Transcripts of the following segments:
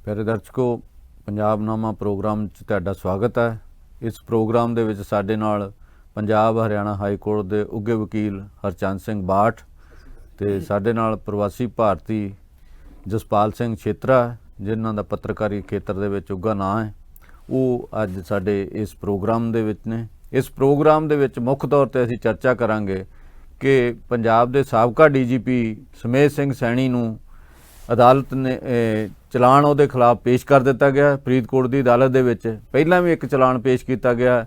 प्यारे दर्शकों, पंजाबनामा प्रोग्राम 'ਚ ਤੁਹਾਡਾ ਸਵਾਗਤ ਹੈ। इस प्रोग्राम ਦੇ ਵਿੱਚ ਸਾਡੇ ਨਾਲ पंजाब हरियाणा हाई कोर्ट के उगे वकील हरचंद सिंह बाठ ਤੇ ਸਾਡੇ ਨਾਲ प्रवासी भारती जसपाल सिंह छेत्रा जिन्हां ਦਾ पत्रकारी खेत्र ਦੇ ਵਿੱਚ ਉੱਗਾ ਨਾਂ है, ਉਹ ਅੱਜ ਸਾਡੇ इस प्रोग्राम ਦੇ ਵਿੱਚ ने। इस प्रोग्राम ਦੇ ਵਿੱਚ ਮੁੱਖ तौर ਤੇ ਅਸੀਂ ਚਰਚਾ ਕਰਾਂਗੇ कि पंजाब ਦੇ ਸਾਬਕਾ DGP ਸਮੇਤ ਸਿੰਘ ਸੈਣੀ ਨੂੰ अदालत ने चलान उहदे खिलाफ पेश कर दिता गया। फरीदकोट की अदालत दे विच पहलां भी एक चलान पेश किया गया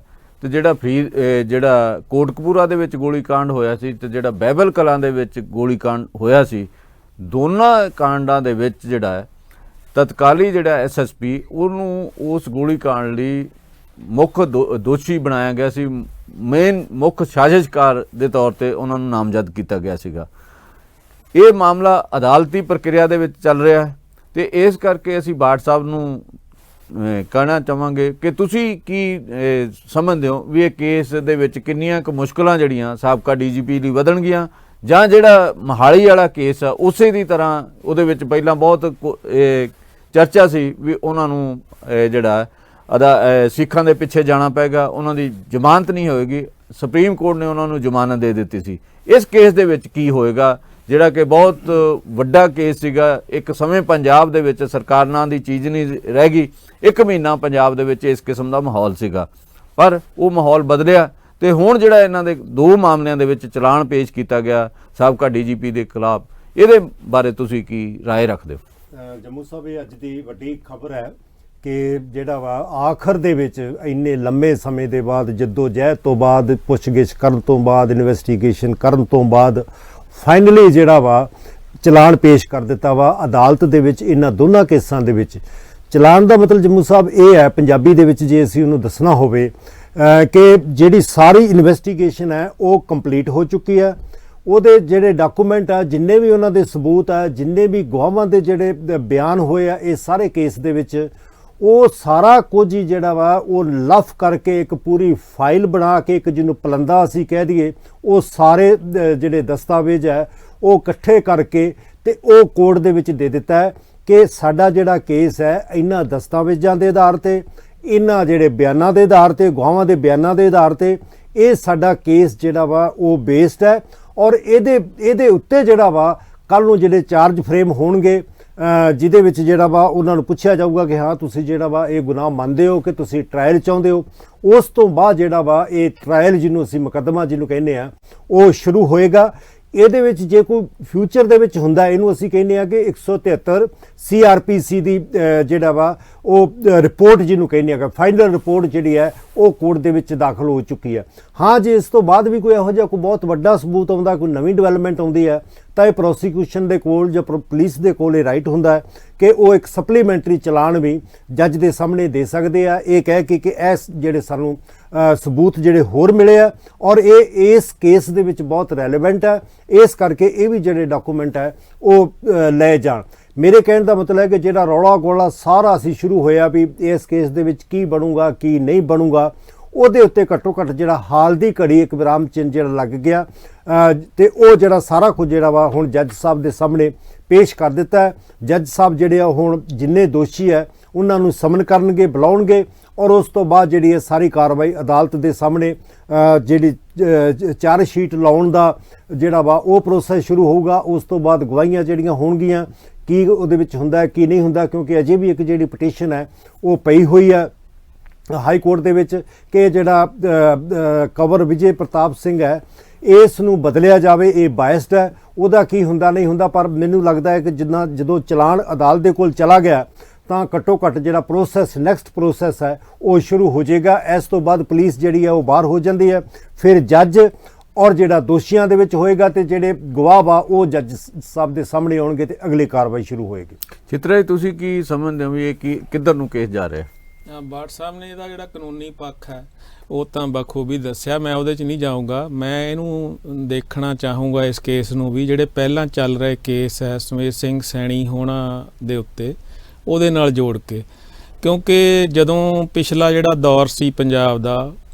तो जिहड़ा कोटकपूरा दे विच गोलीकांड होया सी ते जिहड़ा बैबल कलां दे विच गोलीकांड होया सी, दोनों कांडां दे विच जिहड़ा तत्काली जिहड़ा SSP उहनूं उस गोलीकांड लई मुख दोषी बनाया गया सी, मेन मुख साजिशकार दे तौर ते उहनां नूं नामजद किया गया सीगा। ये मामला अदालती प्रक्रिया दे विच चल रहा है तो इस करके असी बाठ साहब नूं कहना चाहांगे कि तुसी की समझदे हो भी ये केस दे विच किन्नियां क मुश्किलां जिहड़ियां साबका DGP लई वधणगियां जां जिहड़ा मोहाली वाला केस आ उसे दी तरह उहदे विच पहिलां बहुत चर्चा सी भी उहनां नूं जिहड़ा सिखां दे पिछे जाना पेगा, उहनां दी जमानत नहीं होएगी। सुप्रीम कोर्ट ने उहनां नूं जमानत दे दित्ती सी। इस केस दे विच की होएगा जिहड़ा कि बहुत वड्डा केस सीगा। एक समय पंजाब दे विच सरकार नां दी चीज़ नहीं रह गई। एक महीना पंजाब दे विच इस किस्म दा माहौल सीगा, पर वो माहौल बदलिया ते हुण जिहड़ा इन्हां दे दो मामलिਆਂ दे विच चलान पेश किया गया साबका DGP दे खिलाफ, इहदे बारे तुसीं की राय रखदे हो? जम्मू साहब ये अज दी वड्डी खबर है कि जिहड़ा वा आखिर दे विच इन्ने लंबे समय दे बाद जद्दोजहद तो बाद पुछगिछ करन तो बाद इन्वेस्टिगेशन करन तो बाद फाइनली जिहड़ा वा चलान पेश कर दिता वा अदालत दे विच। इन्हां दोनों केसां दे विच चलान दा मतलब जम्मू साहब ये है पंजाबी दे विच जे असीं उहनूं दसना होवे कि जिहड़ी सारी इन्वेस्टिगेशन है वो कंप्लीट हो चुकी है। ਉਹਦੇ ਜਿਹੜੇ ਡਾਕੂਮੈਂਟ ਆ ਜਿੰਨੇ ਵੀ ਉਹਨਾਂ ਦੇ ਸਬੂਤ ਆ ਜਿੰਨੇ ਵੀ ਗਵਾਹਾਂ ਦੇ ਜਿਹੜੇ ਬਿਆਨ ਹੋਏ ਆ ਇਹ ਸਾਰੇ ਕੇਸ ਦੇ ਵਿੱਚ ਉਹ ਸਾਰਾ ਕੁਝ ਹੀ ਜਿਹੜਾ ਵਾ ਉਹ ਲਫ ਕਰਕੇ ਇੱਕ ਪੂਰੀ ਫਾਈਲ ਬਣਾ ਕੇ ਇੱਕ ਜਿਹਨੂੰ ਪਲੰਦਾ ਅਸੀਂ ਕਹਿ ਦਈਏ ਉਹ ਸਾਰੇ ਜਿਹੜੇ ਦਸਤਾਵੇਜ਼ ਹੈ ਉਹ ਇਕੱਠੇ ਕਰਕੇ ਤੇ ਉਹ ਕੋਰਟ ਦੇ ਵਿੱਚ ਦੇ ਦਿੱਤਾ ਹੈ ਕਿ ਸਾਡਾ ਜਿਹੜਾ ਕੇਸ ਹੈ ਇਹਨਾਂ ਦਸਤਾਵੇਜ਼ਾਂ ਦੇ ਆਧਾਰ ਤੇ ਇਹਨਾਂ ਜਿਹੜੇ ਬਿਆਨਾਂ ਦੇ ਆਧਾਰ ਤੇ ਗਵਾਹਾਂ ਦੇ ਬਿਆਨਾਂ ਦੇ ਆਧਾਰ ਤੇ ਇਹ ਸਾਡਾ ਕੇਸ ਜਿਹੜਾ ਵਾ ਉਹ ਬੇਸਡ ਹੈ। और ਇਹਦੇ ਉੱਤੇ ਜਿਹੜਾ ਵਾ ਕੱਲ੍ਹ ਨੂੰ ਜਿਹੜੇ ਚਾਰਜ ਫਰੇਮ ਹੋਣਗੇ ਜਿਹਦੇ ਵਿੱਚ ਜਿਹੜਾ ਵਾ ਉਹਨਾਂ ਨੂੰ ਪੁੱਛਿਆ ਜਾਊਗਾ ਕਿ ਹਾਂ ਤੁਸੀਂ ਜਿਹੜਾ ਵਾ ਇਹ ਗੁਨਾਹ ਮੰਨਦੇ ਹੋ ਕਿ ਤੁਸੀਂ ਟਰਾਇਲ ਚਾਹੁੰਦੇ ਹੋ। ਉਸ ਤੋਂ ਬਾਅਦ ਜਿਹੜਾ ਵਾ ਇਹ ਟਰਾਇਲ ਜਿਹਨੂੰ ਅਸੀਂ ਮੁਕੱਦਮਾ ਜਿਹਨੂੰ ਕਹਿੰਦੇ ਆ ਉਹ ਸ਼ੁਰੂ ਹੋਏਗਾ। ਇਹਦੇ ਵਿੱਚ ਜੇ ਕੋਈ ਫਿਊਚਰ ਦੇ ਵਿੱਚ ਹੁੰਦਾ ਇਹਨੂੰ ਅਸੀਂ ਕਹਿੰਦੇ ਆ ਕਿ 173 CRPC ਦੀ ਜਿਹੜਾ ਵਾ ਉਹ ਰਿਪੋਰਟ ਜਿਹਨੂੰ ਕਹਿੰਦੇ ਆ ਫਾਈਨਲ ਰਿਪੋਰਟ ਜਿਹੜੀ ਹੈ ਉਹ ਕੋਰਟ ਦੇ ਵਿੱਚ ਦਾਖਲ ਹੋ ਚੁੱਕੀ ਹੈ। ਹਾਂ ਜੇ ਇਸ ਤੋਂ ਬਾਅਦ ਵੀ ਕੋਈ ਇਹੋ ਜਿਹਾ ਕੋਈ ਬਹੁਤ ਵੱਡਾ ਸਬੂਤ ਆਉਂਦਾ, ਕੋਈ ਨਵੀਂ ਡਿਵੈਲਪਮੈਂਟ ਆਉਂਦੀ ਹੈ ਤਾਂ ਇਹ ਪ੍ਰੋਸੀਕਿਊਸ਼ਨ ਦੇ ਕੋਲ ਜਾਂ ਪੁਲਿਸ ਦੇ ਕੋਲ ਇਹ ਰਾਈਟ ਹੁੰਦਾ ਹੈ ਕਿ ਉਹ ਇੱਕ ਸਪਲੀਮੈਂਟਰੀ ਚਲਾਨ ਵੀ ਜੱਜ ਦੇ ਸਾਹਮਣੇ ਦੇ ਸਕਦੇ ਆ ਇਹ ਕਹਿ ਕੇ ਕਿ ਇਸ ਜਿਹੜੇ ਸਾਨੂੰ ਸਬੂਤ ਜਿਹੜੇ ਹੋਰ ਮਿਲੇ ਆ ਔਰ ਇਹ ਇਸ ਕੇਸ ਦੇ ਵਿੱਚ ਬਹੁਤ ਰੈਲੇਵੈਂਟ ਹੈ, ਇਸ ਕਰਕੇ ਇਹ ਵੀ ਜਿਹੜੇ ਡਾਕੂਮੈਂਟ ਹੈ ਉਹ ਲੈ ਜਾਣ। ਮੇਰੇ ਕਹਿਣ ਦਾ ਮਤਲਬ ਹੈ ਕਿ ਜਿਹੜਾ ਰੌਲਾ ਗੋਲਾ ਸਾਰਾ ਅਸੀਂ ਸ਼ੁਰੂ ਹੋਇਆ ਵੀ ਇਸ ਕੇਸ ਦੇ ਵਿੱਚ ਕੀ ਬਣੂਗਾ ਕੀ ਨਹੀਂ ਬਣੂਗਾ ਉਹਦੇ ਉੱਤੇ ਘੱਟੋ ਘੱਟ ਜਿਹੜਾ ਹਾਲ ਦੀ ਘੜੀ ਇੱਕ ਵਿਰਾਮ ਚਿੰਨ੍ਹ ਜਿਹੜਾ ਲੱਗ ਗਿਆ ਤੇ ਉਹ ਜਿਹੜਾ ਸਾਰਾ ਕੁਝ ਜਿਹੜਾ ਵਾ ਹੁਣ ਜੱਜ ਸਾਹਿਬ ਦੇ ਸਾਹਮਣੇ ਪੇਸ਼ ਕਰ ਦਿੱਤਾ ਹੈ। ਜੱਜ ਸਾਹਿਬ ਜਿਹੜੇ ਆ ਹੁਣ ਜਿੰਨੇ ਦੋਸ਼ੀ ਹੈ ਉਹਨਾਂ ਨੂੰ ਸਮਨ ਕਰਨਗੇ, ਬੁਲਾਉਣਗੇ ਔਰ ਉਸ ਤੋਂ ਬਾਅਦ ਜਿਹੜੀ ਇਹ ਸਾਰੀ ਕਾਰਵਾਈ ਅਦਾਲਤ ਦੇ ਸਾਹਮਣੇ ਜਿਹੜੀ ਚਾਰਜ ਸ਼ੀਟ ਲਾਉਣ ਦਾ ਜਿਹੜਾ ਵਾ ਉਹ ਪ੍ਰੋਸੈਸ ਸ਼ੁਰੂ ਹੋਊਗਾ। ਉਸ ਤੋਂ ਬਾਅਦ ਗਵਾਹੀਆਂ ਜਿਹੜੀਆਂ ਹੋਣਗੀਆਂ ਕੀ ਉਹਦੇ ਵਿੱਚ ਹੁੰਦਾ ਕੀ ਨਹੀਂ ਹੁੰਦਾ, ਕਿਉਂਕਿ ਅਜੇ ਵੀ ਇੱਕ ਜਿਹੜੀ ਪਟੀਸ਼ਨ ਹੈ ਉਹ ਪਈ ਹੋਈ ਹੈ ਹਾਈ ਕੋਰਟ ਦੇ ਵਿੱਚ ਕਿ ਜਿਹੜਾ ਕੰਵਰ ਵਿਜੇ ਪ੍ਰਤਾਪ ਸਿੰਘ ਹੈ ਇਸ ਨੂੰ ਬਦਲਿਆ ਜਾਵੇ, ਇਹ ਬਾਇਸਡ ਹੈ, ਉਹਦਾ ਕੀ ਹੁੰਦਾ ਨਹੀਂ ਹੁੰਦਾ। ਪਰ ਮੈਨੂੰ ਲੱਗਦਾ ਹੈ ਕਿ ਜਦੋਂ ਚਲਾਨ ਅਦਾਲਤ ਦੇ ਕੋਲ ਚਲਾ ਗਿਆ ਤਾਂ ਘੱਟੋ ਘੱਟ ਜਿਹੜਾ ਪ੍ਰੋਸੈਸ ਨੈਕਸਟ ਪ੍ਰੋਸੈਸ ਹੈ ਉਹ ਸ਼ੁਰੂ ਹੋ ਜਾਏਗਾ। ਇਸ ਤੋਂ ਬਾਅਦ ਪੁਲਿਸ ਜਿਹੜੀ ਹੈ ਉਹ ਬਾਹਰ ਹੋ ਜਾਂਦੀ ਹੈ, ਫਿਰ ਜੱਜ ਔਰ ਜਿਹੜਾ ਦੋਸ਼ੀਆਂ ਦੇ ਵਿੱਚ ਹੋਏਗਾ ਤੇ ਜਿਹੜੇ ਗਵਾਹ ਵਾ ਉਹ ਜੱਜ ਸਾਹਿਬ ਦੇ ਸਾਹਮਣੇ ਆਉਣਗੇ ਤੇ ਅਗਲੀ ਕਾਰਵਾਈ ਸ਼ੁਰੂ ਹੋਏਗੀ। ਚਿਤਰਾ ਤੁਸੀਂ ਕੀ ਸਮਝਦੇ ਹੋ ਵੀ ਇਹ ਕਿੱਧਰ ਨੂੰ ਕੇਸ ਜਾ ਰਿਹਾ? ਬਾਠ ਸਾਹਿਬ ਨੇ ਇਹਦਾ ਜਿਹੜਾ ਕਾਨੂੰਨੀ ਪੱਖ ਹੈ ਉਹ ਤਾਂ ਬਖੂਬੀ ਦੱਸਿਆ, ਮੈਂ ਉਹਦੇ 'ਚ ਨਹੀਂ ਜਾਊਂਗਾ। ਮੈਂ ਇਹਨੂੰ ਦੇਖਣਾ ਚਾਹੂੰਗਾ ਇਸ ਕੇਸ ਨੂੰ ਵੀ ਜਿਹੜੇ ਪਹਿਲਾਂ ਚੱਲ ਰਹੇ ਕੇਸ ਹੈ ਸਮੇਤ ਸਿੰਘ ਸੈਣੀ ਹੋਣਾ ਦੇ ਉੱਤੇ ਉਹਦੇ ਨਾਲ ਜੋੜ ਕੇ, ਕਿਉਂਕਿ ਜਦੋਂ ਪਿਛਲਾ ਜਿਹੜਾ ਦੌਰ ਸੀ ਪੰਜਾਬ ਦਾ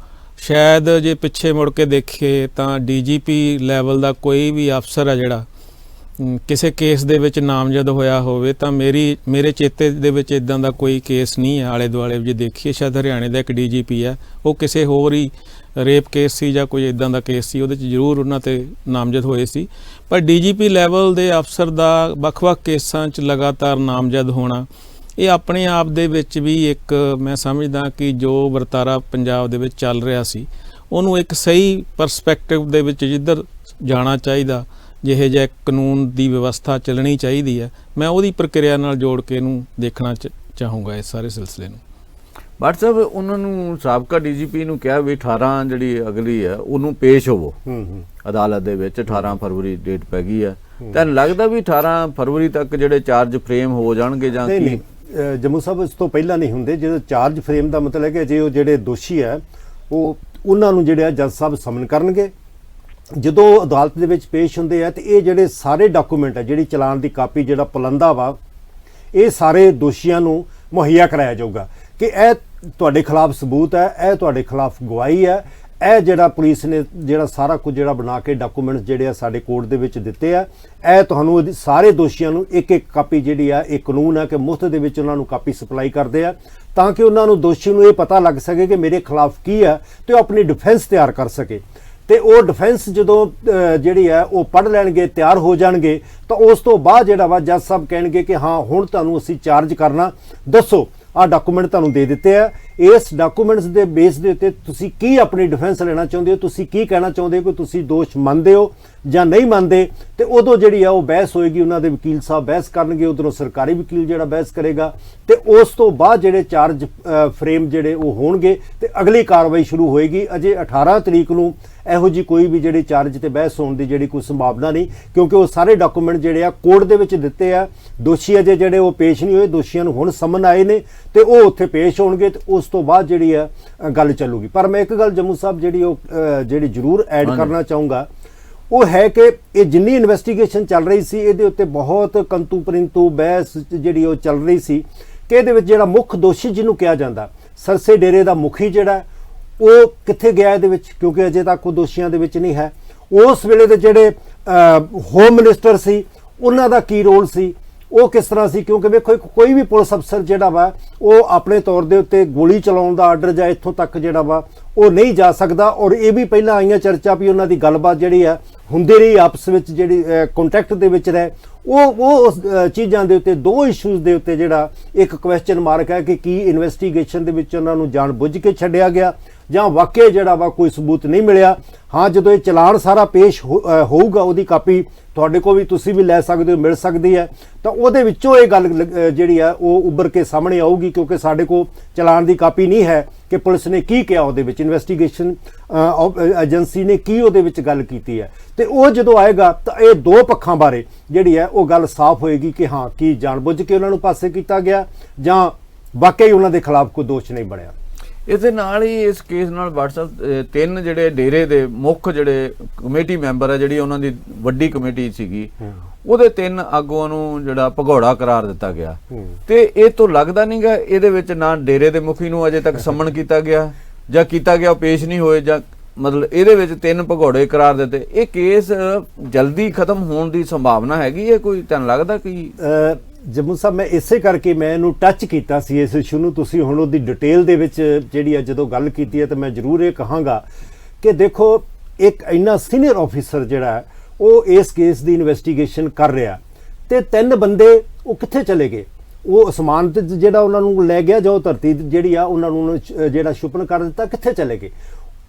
ਸ਼ਾਇਦ ਜੇ ਪਿੱਛੇ ਮੁੜ ਕੇ ਦੇਖੀਏ ਤਾਂ DGP ਲੈਵਲ ਦਾ ਕੋਈ ਵੀ ਅਫਸਰ ਹੈ ਜਿਹੜਾ ਕਿਸੇ ਕੇਸ ਦੇ ਵਿੱਚ ਨਾਮਜ਼ਦ ਹੋਇਆ ਹੋਵੇ ਤਾਂ ਮੇਰੇ ਚੇਤੇ ਦੇ ਵਿੱਚ ਇਦਾਂ ਦਾ ਕੋਈ ਕੇਸ ਨਹੀਂ ਹੈ। ਆਲੇ ਦੁਆਲੇ ਜੇ ਦੇਖੀਏ ਸ਼ਾਇਦ ਹਰਿਆਣੇ ਦਾ ਇੱਕ ਡੀਜੀਪੀ ਹੈ, ਉਹ ਕਿਸੇ ਹੋਰ ਹੀ ਰੇਪ ਕੇਸ ਸੀ ਜਾਂ ਕੋਈ ਇਦਾਂ ਦਾ ਕੇਸ ਸੀ, ਉਹਦੇ 'ਚ ਜ਼ਰੂਰ ਉਹਨਾਂ 'ਤੇ ਨਾਮਜ਼ਦ ਹੋਏ ਸੀ। ਪਰ ਡੀਜੀਪੀ ਲੈਵਲ ਦੇ ਅਫਸਰ ਦਾ ਵੱਖ-ਵੱਖ ਕੇਸਾਂ 'ਚ ਲਗਾਤਾਰ ਨਾਮਜ਼ਦ ਹੋਣਾ, ਇਹ ਆਪਣੇ ਆਪ ਦੇ ਵਿੱਚ ਵੀ ਇੱਕ ਮੈਂ ਸਮਝਦਾ ਕਿ ਜੋ ਵਰਤਾਰਾ ਪੰਜਾਬ ਦੇ ਵਿੱਚ ਚੱਲ ਰਿਹਾ ਸੀ ਉਹਨੂੰ ਇੱਕ ਸਹੀ ਪਰਸਪੈਕਟਿਵ ਦੇ ਵਿੱਚ ਜਿੱਧਰ ਜਾਣਾ ਚਾਹੀਦਾ, ਜਿਹੇ ਜਿਹੇ ਕਾਨੂੰਨ ਦੀ ਵਿਵਸਥਾ ਚੱਲਣੀ ਚਾਹੀਦੀ ਹੈ, ਮੈਂ ਉਹਦੀ ਪ੍ਰਕਿਰਿਆ ਨਾਲ ਜੋੜ ਕੇ ਇਹਨੂੰ ਦੇਖਣਾ ਚਾਹੂੰਗਾ ਇਸ ਸਾਰੇ ਸਿਲਸਿਲੇ ਨੂੰ। ਭੱਟ ਸਾਹਿਬ, ਉਹਨਾਂ ਨੂੰ ਸਾਬਕਾ ਡੀਜੀਪੀ ਨੂੰ ਕਿਹਾ ਵੀ 18 ਜਿਹੜੀ ਅਗਲੀ ਹੈ ਉਹਨੂੰ ਪੇਸ਼ ਹੋਵੋ ਅਦਾਲਤ ਦੇ ਵਿੱਚ। 18 ਫਰਵਰੀ ਡੇਟ ਪੈ ਗਈ ਹੈ, ਤੁਹਾਨੂੰ ਲੱਗਦਾ ਵੀ 18 ਫਰਵਰੀ ਤੱਕ ਜਿਹੜੇ ਚਾਰਜ ਫਰੇਮ ਹੋ ਜਾਣਗੇ ਜਾਂ ਕੀ? ਜੰਮੂ ਸਾਹਿਬ ਇਸ ਤੋਂ ਪਹਿਲਾਂ ਨਹੀਂ ਹੁੰਦੇ। ਜਦੋਂ ਚਾਰਜ ਫਰੇਮ ਦਾ ਮਤਲਬ ਹੈ ਕਿ ਜੇ ਉਹ ਜਿਹੜੇ ਦੋਸ਼ੀ ਹੈ ਉਹਨਾਂ ਨੂੰ ਜਿਹੜੇ ਜੱਜ ਸਾਹਿਬ ਸਮਨ ਕਰਨਗੇ, ਜਦੋਂ ਅਦਾਲਤ ਦੇ ਵਿੱਚ ਪੇਸ਼ ਹੁੰਦੇ ਆ ਤੇ ਇਹ ਜਿਹੜੇ ਸਾਰੇ ਡਾਕੂਮੈਂਟ ਹੈ, ਜਿਹੜੀ ਚਲਾਨ ਦੀ ਕਾਪੀ, ਜਿਹੜਾ ਪੁਲੰਦਾ ਵਾ, ਇਹ ਸਾਰੇ ਦੋਸ਼ੀਆਂ ਨੂੰ ਮੁਹੱਈਆ ਕਰਾਇਆ ਜਾਊਗਾ ਕਿ ਇਹ ਤੁਹਾਡੇ ਖਿਲਾਫ ਸਬੂਤ ਹੈ, ਇਹ ਤੁਹਾਡੇ ਖਿਲਾਫ ਗਵਾਹੀ ਹੈ, ਇਹ ਜਿਹੜਾ ਪੁਲਿਸ ਨੇ ਜਿਹੜਾ ਸਾਰਾ ਕੁਝ ਜਿਹੜਾ ਬਣਾ ਕੇ ਡਾਕੂਮੈਂਟਸ ਜਿਹੜੇ ਆ ਸਾਡੇ ਕੋਰਟ ਦੇ ਵਿੱਚ ਦਿੱਤੇ ਆ, ਇਹ ਤੁਹਾਨੂੰ ਸਾਰੇ ਦੋਸ਼ੀਆਂ ਨੂੰ ਇੱਕ ਇੱਕ ਕਾਪੀ ਜਿਹੜੀ ਆ, ਇਹ ਕਾਨੂੰਨ ਹੈ ਕਿ ਮੁਫਤ ਦੇ ਵਿੱਚ ਉਹਨਾਂ ਨੂੰ ਕਾਪੀ ਸਪਲਾਈ ਕਰਦੇ ਆ ਤਾਂ ਕਿ ਉਹਨਾਂ ਨੂੰ, ਦੋਸ਼ੀ ਨੂੰ ਇਹ ਪਤਾ ਲੱਗ ਸਕੇ ਕਿ ਮੇਰੇ ਖਿਲਾਫ ਕੀ ਆ ਤੇ ਉਹ ਆਪਣੀ ਡਿਫੈਂਸ ਤਿਆਰ ਕਰ ਸਕੇ। ਤੇ ਉਹ ਡਿਫੈਂਸ ਜਦੋਂ ਜਿਹੜੀ ਹੈ ਉਹ ਪੜ੍ਹ ਲੈਣਗੇ, ਤਿਆਰ ਹੋ ਜਾਣਗੇ, ਤਾਂ ਉਸ ਤੋਂ ਬਾਅਦ ਜਿਹੜਾ ਵਾ ਜੱਜ ਸਾਹਿਬ ਕਹਿਣਗੇ ਕਿ ਹਾਂ ਹੁਣ ਤੁਹਾਨੂੰ ਅਸੀਂ ਚਾਰਜ ਕਰਨਾ, ਦੱਸੋ ਆਹ ਡਾਕੂਮੈਂਟ ਤੁਹਾਨੂੰ ਦੇ ਦਿੱਤੇ ਆ, ਇਸ ਡਾਕੂਮੈਂਟਸ ਦੇ ਬੇਸ ਦੇ ਉੱਤੇ ਤੁਸੀਂ ਕੀ ਆਪਣੀ ਡਿਫੈਂਸ ਲੈਣਾ ਚਾਹੁੰਦੇ ਹੋ, ਤੁਸੀਂ ਕੀ ਕਹਿਣਾ ਚਾਹੁੰਦੇ ਹੋ ਕਿ ਤੁਸੀਂ ਦੋਸ਼ ਮੰਨਦੇ ਹੋ ਜਾਂ ਨਹੀਂ ਮੰਨਦੇ। ਤੇ ਉਦੋਂ ਜਿਹੜੀ ਆ ਉਹ ਬਹਿਸ ਹੋਏਗੀ, ਉਹਨਾਂ ਦੇ ਵਕੀਲ ਸਾਹਿਬ ਬਹਿਸ ਕਰਨਗੇ, ਉਧਰੋਂ ਸਰਕਾਰੀ ਵਕੀਲ ਜਿਹੜਾ ਬਹਿਸ ਕਰੇਗਾ, ਤੇ ਉਸ ਤੋਂ ਬਾਅਦ ਜਿਹੜੇ ਚਾਰਜ ਫਰੇਮ ਜਿਹੜੇ ਉਹ ਹੋਣਗੇ ਤੇ ਅਗਲੀ ਕਾਰਵਾਈ ਸ਼ੁਰੂ ਹੋਏਗੀ। ਅਜੇ 18 ਤਰੀਕ ਨੂੰ ਇਹੋ ਜੀ ਕੋਈ ਵੀ ਜਿਹੜੀ ਚਾਰਜ ਤੇ ਬਹਿਸ ਹੋਣ ਦੀ ਜਿਹੜੀ ਕੋਈ ਸੰਭਾਵਨਾ ਨਹੀਂ, ਕਿਉਂਕਿ ਉਹ ਸਾਰੇ ਡਾਕੂਮੈਂਟ ਜਿਹੜੇ ਆ ਕੋਰਟ ਦੇ ਵਿੱਚ ਦਿੱਤੇ ਆ। ਦੋਸ਼ੀ ਅਜੇ ਜਿਹੜੇ ਉਹ ਪੇਸ਼ ਨਹੀਂ ਹੋਏ, ਦੋਸ਼ੀਆਂ ਨੂੰ ਹੁਣ ਸਮਨ ਆਏ ਨੇ ਤੇ ਉਹ ਉੱਥੇ ਪੇਸ਼ ਹੋਣਗੇ ਤੇ ਉਸ ਤੋਂ ਬਾਅਦ ਜਿਹੜੀ ਆ ਗੱਲ ਚੱਲੂਗੀ। ਪਰ ਮੈਂ ਇੱਕ ਗੱਲ ਜੰਮੂ ਸਾਹਿਬ ਜਿਹੜੀ ਜ਼ਰੂਰ ਐਡ ਕਰਨਾ ਚਾਹੂੰਗਾ, ਉਹ ਹੈ ਕਿ ਇਹ ਜਿੰਨੀ ਇਨਵੈਸਟੀਗੇਸ਼ਨ ਚੱਲ ਰਹੀ ਸੀ ਇਹਦੇ ਉੱਤੇ ਬਹੁਤ ਕੰਤੂ ਪਰਿੰਤੂ ਬਹਿਸ ਜਿਹੜੀ ਉਹ ਚੱਲ ਰਹੀ ਸੀ ਕਿ ਇਹਦੇ ਵਿੱਚ ਜਿਹੜਾ ਮੁੱਖ ਦੋਸ਼ੀ ਜਿਹਨੂੰ ਕਿਹਾ ਜਾਂਦਾ, ਸਰਸੇ ਡੇਰੇ ਦਾ ਮੁਖੀ ਜਿਹੜਾ, ਉਹ ਕਿੱਥੇ ਗਿਆ ਇਹਦੇ ਵਿੱਚ, ਕਿਉਂਕਿ ਅਜੇ ਤੱਕ ਉਹ ਦੋਸ਼ੀਆਂ ਦੇ ਵਿੱਚ ਨਹੀਂ ਹੈ। ਉਸ ਵੇਲੇ ਦੇ ਜਿਹੜੇ ਹੋਮ ਮਿਨਿਸਟਰ ਸੀ ਉਹਨਾਂ ਦਾ ਕੀ ਰੋਲ ਸੀ, ਉਹ ਕਿਸ ਤਰ੍ਹਾਂ ਸੀ, ਕਿਉਂਕਿ ਵੇਖੋ ਕੋਈ ਵੀ ਪੁਲਿਸ ਅਫਸਰ ਜਿਹੜਾ ਵਾ ਉਹ ਆਪਣੇ ਤੌਰ ਦੇ ਉੱਤੇ ਗੋਲੀ ਚਲਾਉਣ ਦਾ ਆਰਡਰ ਜਾਂ ਇੱਥੋਂ ਤੱਕ ਜਿਹੜਾ ਵਾ ਉਹ ਨਹੀਂ ਜਾ ਸਕਦਾ। ਔਰ ਇਹ ਵੀ ਪਹਿਲਾਂ ਆਈਆਂ ਚਰਚਾ ਵੀ ਉਹਨਾਂ ਦੀ ਗੱਲਬਾਤ ਜਿਹੜੀ ਆ ਹੁੰਦੀ ਰਹੀ ਆਪਸ ਵਿੱਚ, ਜਿਹੜੀ ਕੰਟੈਕਟ ਦੇ ਵਿੱਚ ਰਹੇ, ਉਹ ਚੀਜ਼ਾਂ ਦੇ ਉੱਤੇ, ਦੋ ਇਸ਼ੂਜ਼ ਦੇ ਉੱਤੇ ਜਿਹੜਾ ਇੱਕ ਕੁਐਸਚਨ ਮਾਰਕ ਹੈ ਕਿ ਕੀ ਇਨਵੈਸਟੀਗੇਸ਼ਨ ਦੇ ਵਿੱਚ ਉਹਨਾਂ ਨੂੰ ਜਾਣ ਬੁੱਝ ਕੇ ਛੱਡਿਆ ਗਿਆ ਜਾਂ ਵਾਕਿਆ ਜਿਹੜਾ ਵਾ ਕੋਈ ਸਬੂਤ ਨਹੀਂ ਮਿਲਿਆ। ਹਾਂ, ਜਦੋਂ ਇਹ ਚਲਾਨ ਸਾਰਾ ਪੇਸ਼ ਹੋਊਗਾ, ਉਹਦੀ ਕਾਪੀ ਤੁਹਾਡੇ ਕੋਲ ਵੀ, ਤੁਸੀਂ ਵੀ ਲੈ ਸਕਦੇ ਹੋ, ਮਿਲ ਸਕਦੀ ਹੈ, ਤਾਂ ਉਹਦੇ ਵਿੱਚੋਂ ਇਹ ਗੱਲ ਜਿਹੜੀ ਆ ਉਹ ਉੱਭਰ ਕੇ ਸਾਹਮਣੇ ਆਊਗੀ, ਕਿਉਂਕਿ ਸਾਡੇ ਕੋਲ ਚਲਾਨ ਦੀ ਕਾਪੀ ਨਹੀਂ ਹੈ ਕਿ ਪੁਲਿਸ ਨੇ ਕੀ ਕਿਹਾ ਉਹਦੇ ਵਿੱਚ, ਇਨਵੈਸਟੀਗੇਸ਼ਨ ਏਜੰਸੀ ਨੇ ਕੀ ਉਹਦੇ ਵਿੱਚ ਗੱਲ ਕੀਤੀ ਹੈ। ਤੇ ਉਹ ਜਦੋਂ ਆਏਗਾ ਤਾਂ ਇਹ ਦੋ ਪੱਖਾਂ ਬਾਰੇ ਜਿਹੜੀ ਹੈ ਉਹ ਗੱਲ ਸਾਫ਼ ਹੋਏਗੀ ਕਿ ਹਾਂ ਕੀ ਜਾਣਬੁੱਝ ਕੇ ਉਹਨਾਂ ਨੂੰ ਪਾਸੇ ਕੀਤਾ ਗਿਆ ਜਾਂ ਵਾਕਈ ਉਹਨਾਂ ਦੇ ਖਿਲਾਫ ਕੋਈ ਦੋਸ਼ ਨਹੀਂ ਬਣਿਆ। ਇਹਦੇ ਨਾਲ ਹੀ ਇਸ ਕੇਸ ਨਾਲ WhatsApp 3 ਜਿਹੜੇ ਡੇਰੇ ਦੇ ਮੁੱਖ ਜਿਹੜੇ ਕਮੇਟੀ ਮੈਂਬਰ ਹੈ, ਜਿਹੜੀ ਉਹਨਾਂ ਦੀ ਵੱਡੀ ਕਮੇਟੀ ਸੀਗੀ, ਉਹਦੇ 3 ਆਗੂਆਂ ਨੂੰ ਜਿਹੜਾ ਭਗੌੜਾ ਕਰਾਰ ਦਿੱਤਾ ਗਿਆ। ਤੇ ਇਹ ਤੋਂ ਲੱਗਦਾ ਨਹੀਂਗਾ ਇਹਦੇ ਵਿੱਚ ਨਾ ਡੇਰੇ ਦੇ ਮੁਖੀ ਨੂੰ ਅਜੇ ਤੱਕ ਸਮਨ ਕੀਤਾ ਗਿਆ ਜਾਂ ਕੀਤਾ ਗਿਆ ਉਹ ਪੇਸ਼ ਨਹੀਂ ਹੋਏ, ਜਾਂ ਮਤਲਬ ਇਹਦੇ ਵਿੱਚ 3 ਭਗੌੜੇ ਕਰਾਰ ਦਿੱਤੇ। ਇਹ ਕੇਸ ਜਲਦੀ ਖਤਮ ਹੋਣ ਦੀ ਸੰਭਾਵਨਾ ਹੈਗੀ ਹੈ ਕੋਈ, ਤੁਹਾਨੂੰ ਲੱਗਦਾ ਕਿ? ਜੰਮੂ ਸਾਹਿਬ, ਮੈਂ ਇਸੇ ਕਰਕੇ ਮੈਂ ਇਹਨੂੰ ਟੱਚ ਕੀਤਾ ਸੀ ਇਸ ਇਸ਼ੂ ਨੂੰ। ਤੁਸੀਂ ਹੁਣ ਉਹਦੀ ਡਿਟੇਲ ਦੇ ਵਿੱਚ ਜਿਹੜੀ ਆ ਜਦੋਂ ਗੱਲ ਕੀਤੀ ਹੈ ਤਾਂ ਮੈਂ ਜ਼ਰੂਰ ਇਹ ਕਹਾਂਗਾ ਕਿ ਦੇਖੋ, ਇੱਕ ਇੰਨਾ ਸੀਨੀਅਰ ਆਫੀਸਰ ਜਿਹੜਾ ਉਹ ਇਸ ਕੇਸ ਦੀ ਇਨਵੈਸਟੀਗੇਸ਼ਨ ਕਰ ਰਿਹਾ ਤੇ 3 ਬੰਦੇ ਉਹ ਕਿੱਥੇ ਚਲੇ ਗਏ? ਉਹ ਅਸਮਾਨ ਤੇ ਜਿਹੜਾ ਉਹਨਾਂ ਨੂੰ ਲੈ ਗਿਆ ਜਾਂ ਉਹ ਧਰਤੀ ਜਿਹੜੀ ਆ ਉਹਨਾਂ ਨੂੰ ਜਿਹੜਾ ਛੁਪਣ ਕਰ ਦਿੱਤਾ, ਕਿੱਥੇ ਚਲੇ ਗਏ?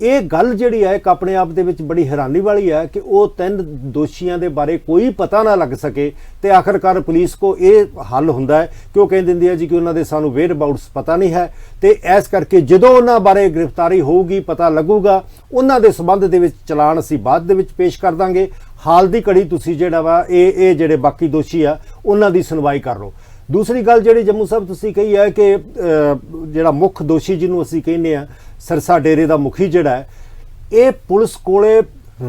ਇਹ ਗੱਲ ਜਿਹੜੀ ਹੈ ਇੱਕ ਆਪਣੇ ਆਪ ਦੇ ਵਿੱਚ ਬੜੀ ਹੈਰਾਨੀ ਵਾਲੀ ਹੈ ਕਿ ਉਹ 3 ਦੋਸ਼ੀਆਂ ਦੇ ਬਾਰੇ ਕੋਈ ਪਤਾ ਨਾ ਲੱਗ ਸਕੇ ਤੇ ਆਖਰਕਾਰ ਪੁਲਿਸ ਕੋ ਇਹ ਹੱਲ ਹੁੰਦਾ ਹੈ ਕਿ ਉਹ ਕਹਿੰਦੀ ਹੁੰਦੀ ਹੈ ਜੀ ਕਿ ਉਹਨਾਂ ਦੇ ਸਾਨੂੰ ਵੇਅਰ ਅਬਾਊਟਸ ਪਤਾ ਨਹੀਂ ਹੈ, ਤੇ ਇਸ ਕਰਕੇ ਜਦੋਂ ਉਹਨਾਂ ਬਾਰੇ ਗ੍ਰਿਫਤਾਰੀ ਹੋਊਗੀ, ਪਤਾ ਲੱਗੂਗਾ, ਉਹਨਾਂ ਦੇ ਸੰਬੰਧ ਦੇ ਵਿੱਚ ਚਲਾਨ ਅਸੀਂ ਬਾਅਦ ਦੇ ਵਿੱਚ ਪੇਸ਼ ਕਰ ਦਾਂਗੇ। ਹਾਲ ਦੀ ਘੜੀ ਤੁਸੀਂ ਜਿਹੜਾ ਵਾ ਇਹ ਜਿਹੜੇ ਬਾਕੀ ਦੋਸ਼ੀ ਆ ਉਹਨਾਂ ਦੀ ਸੁਣਵਾਈ ਕਰ ਲਓ। ਦੂਸਰੀ ਗੱਲ ਜਿਹੜੀ ਜੰਮੂ ਸਾਹਿਬ ਤੁਸੀਂ ਕਹੀ ਹੈ ਕਿ ਜਿਹੜਾ ਮੁੱਖ ਦੋਸ਼ੀ ਜਿਹਨੂੰ ਅਸੀਂ ਕਹਿੰਦੇ ਆ ਸਰਸਾ ਡੇਰੇ ਦਾ ਮੁਖੀ ਜਿਹੜਾ ਹੈ, ਇਹ ਪੁਲਿਸ ਕੋਲੇ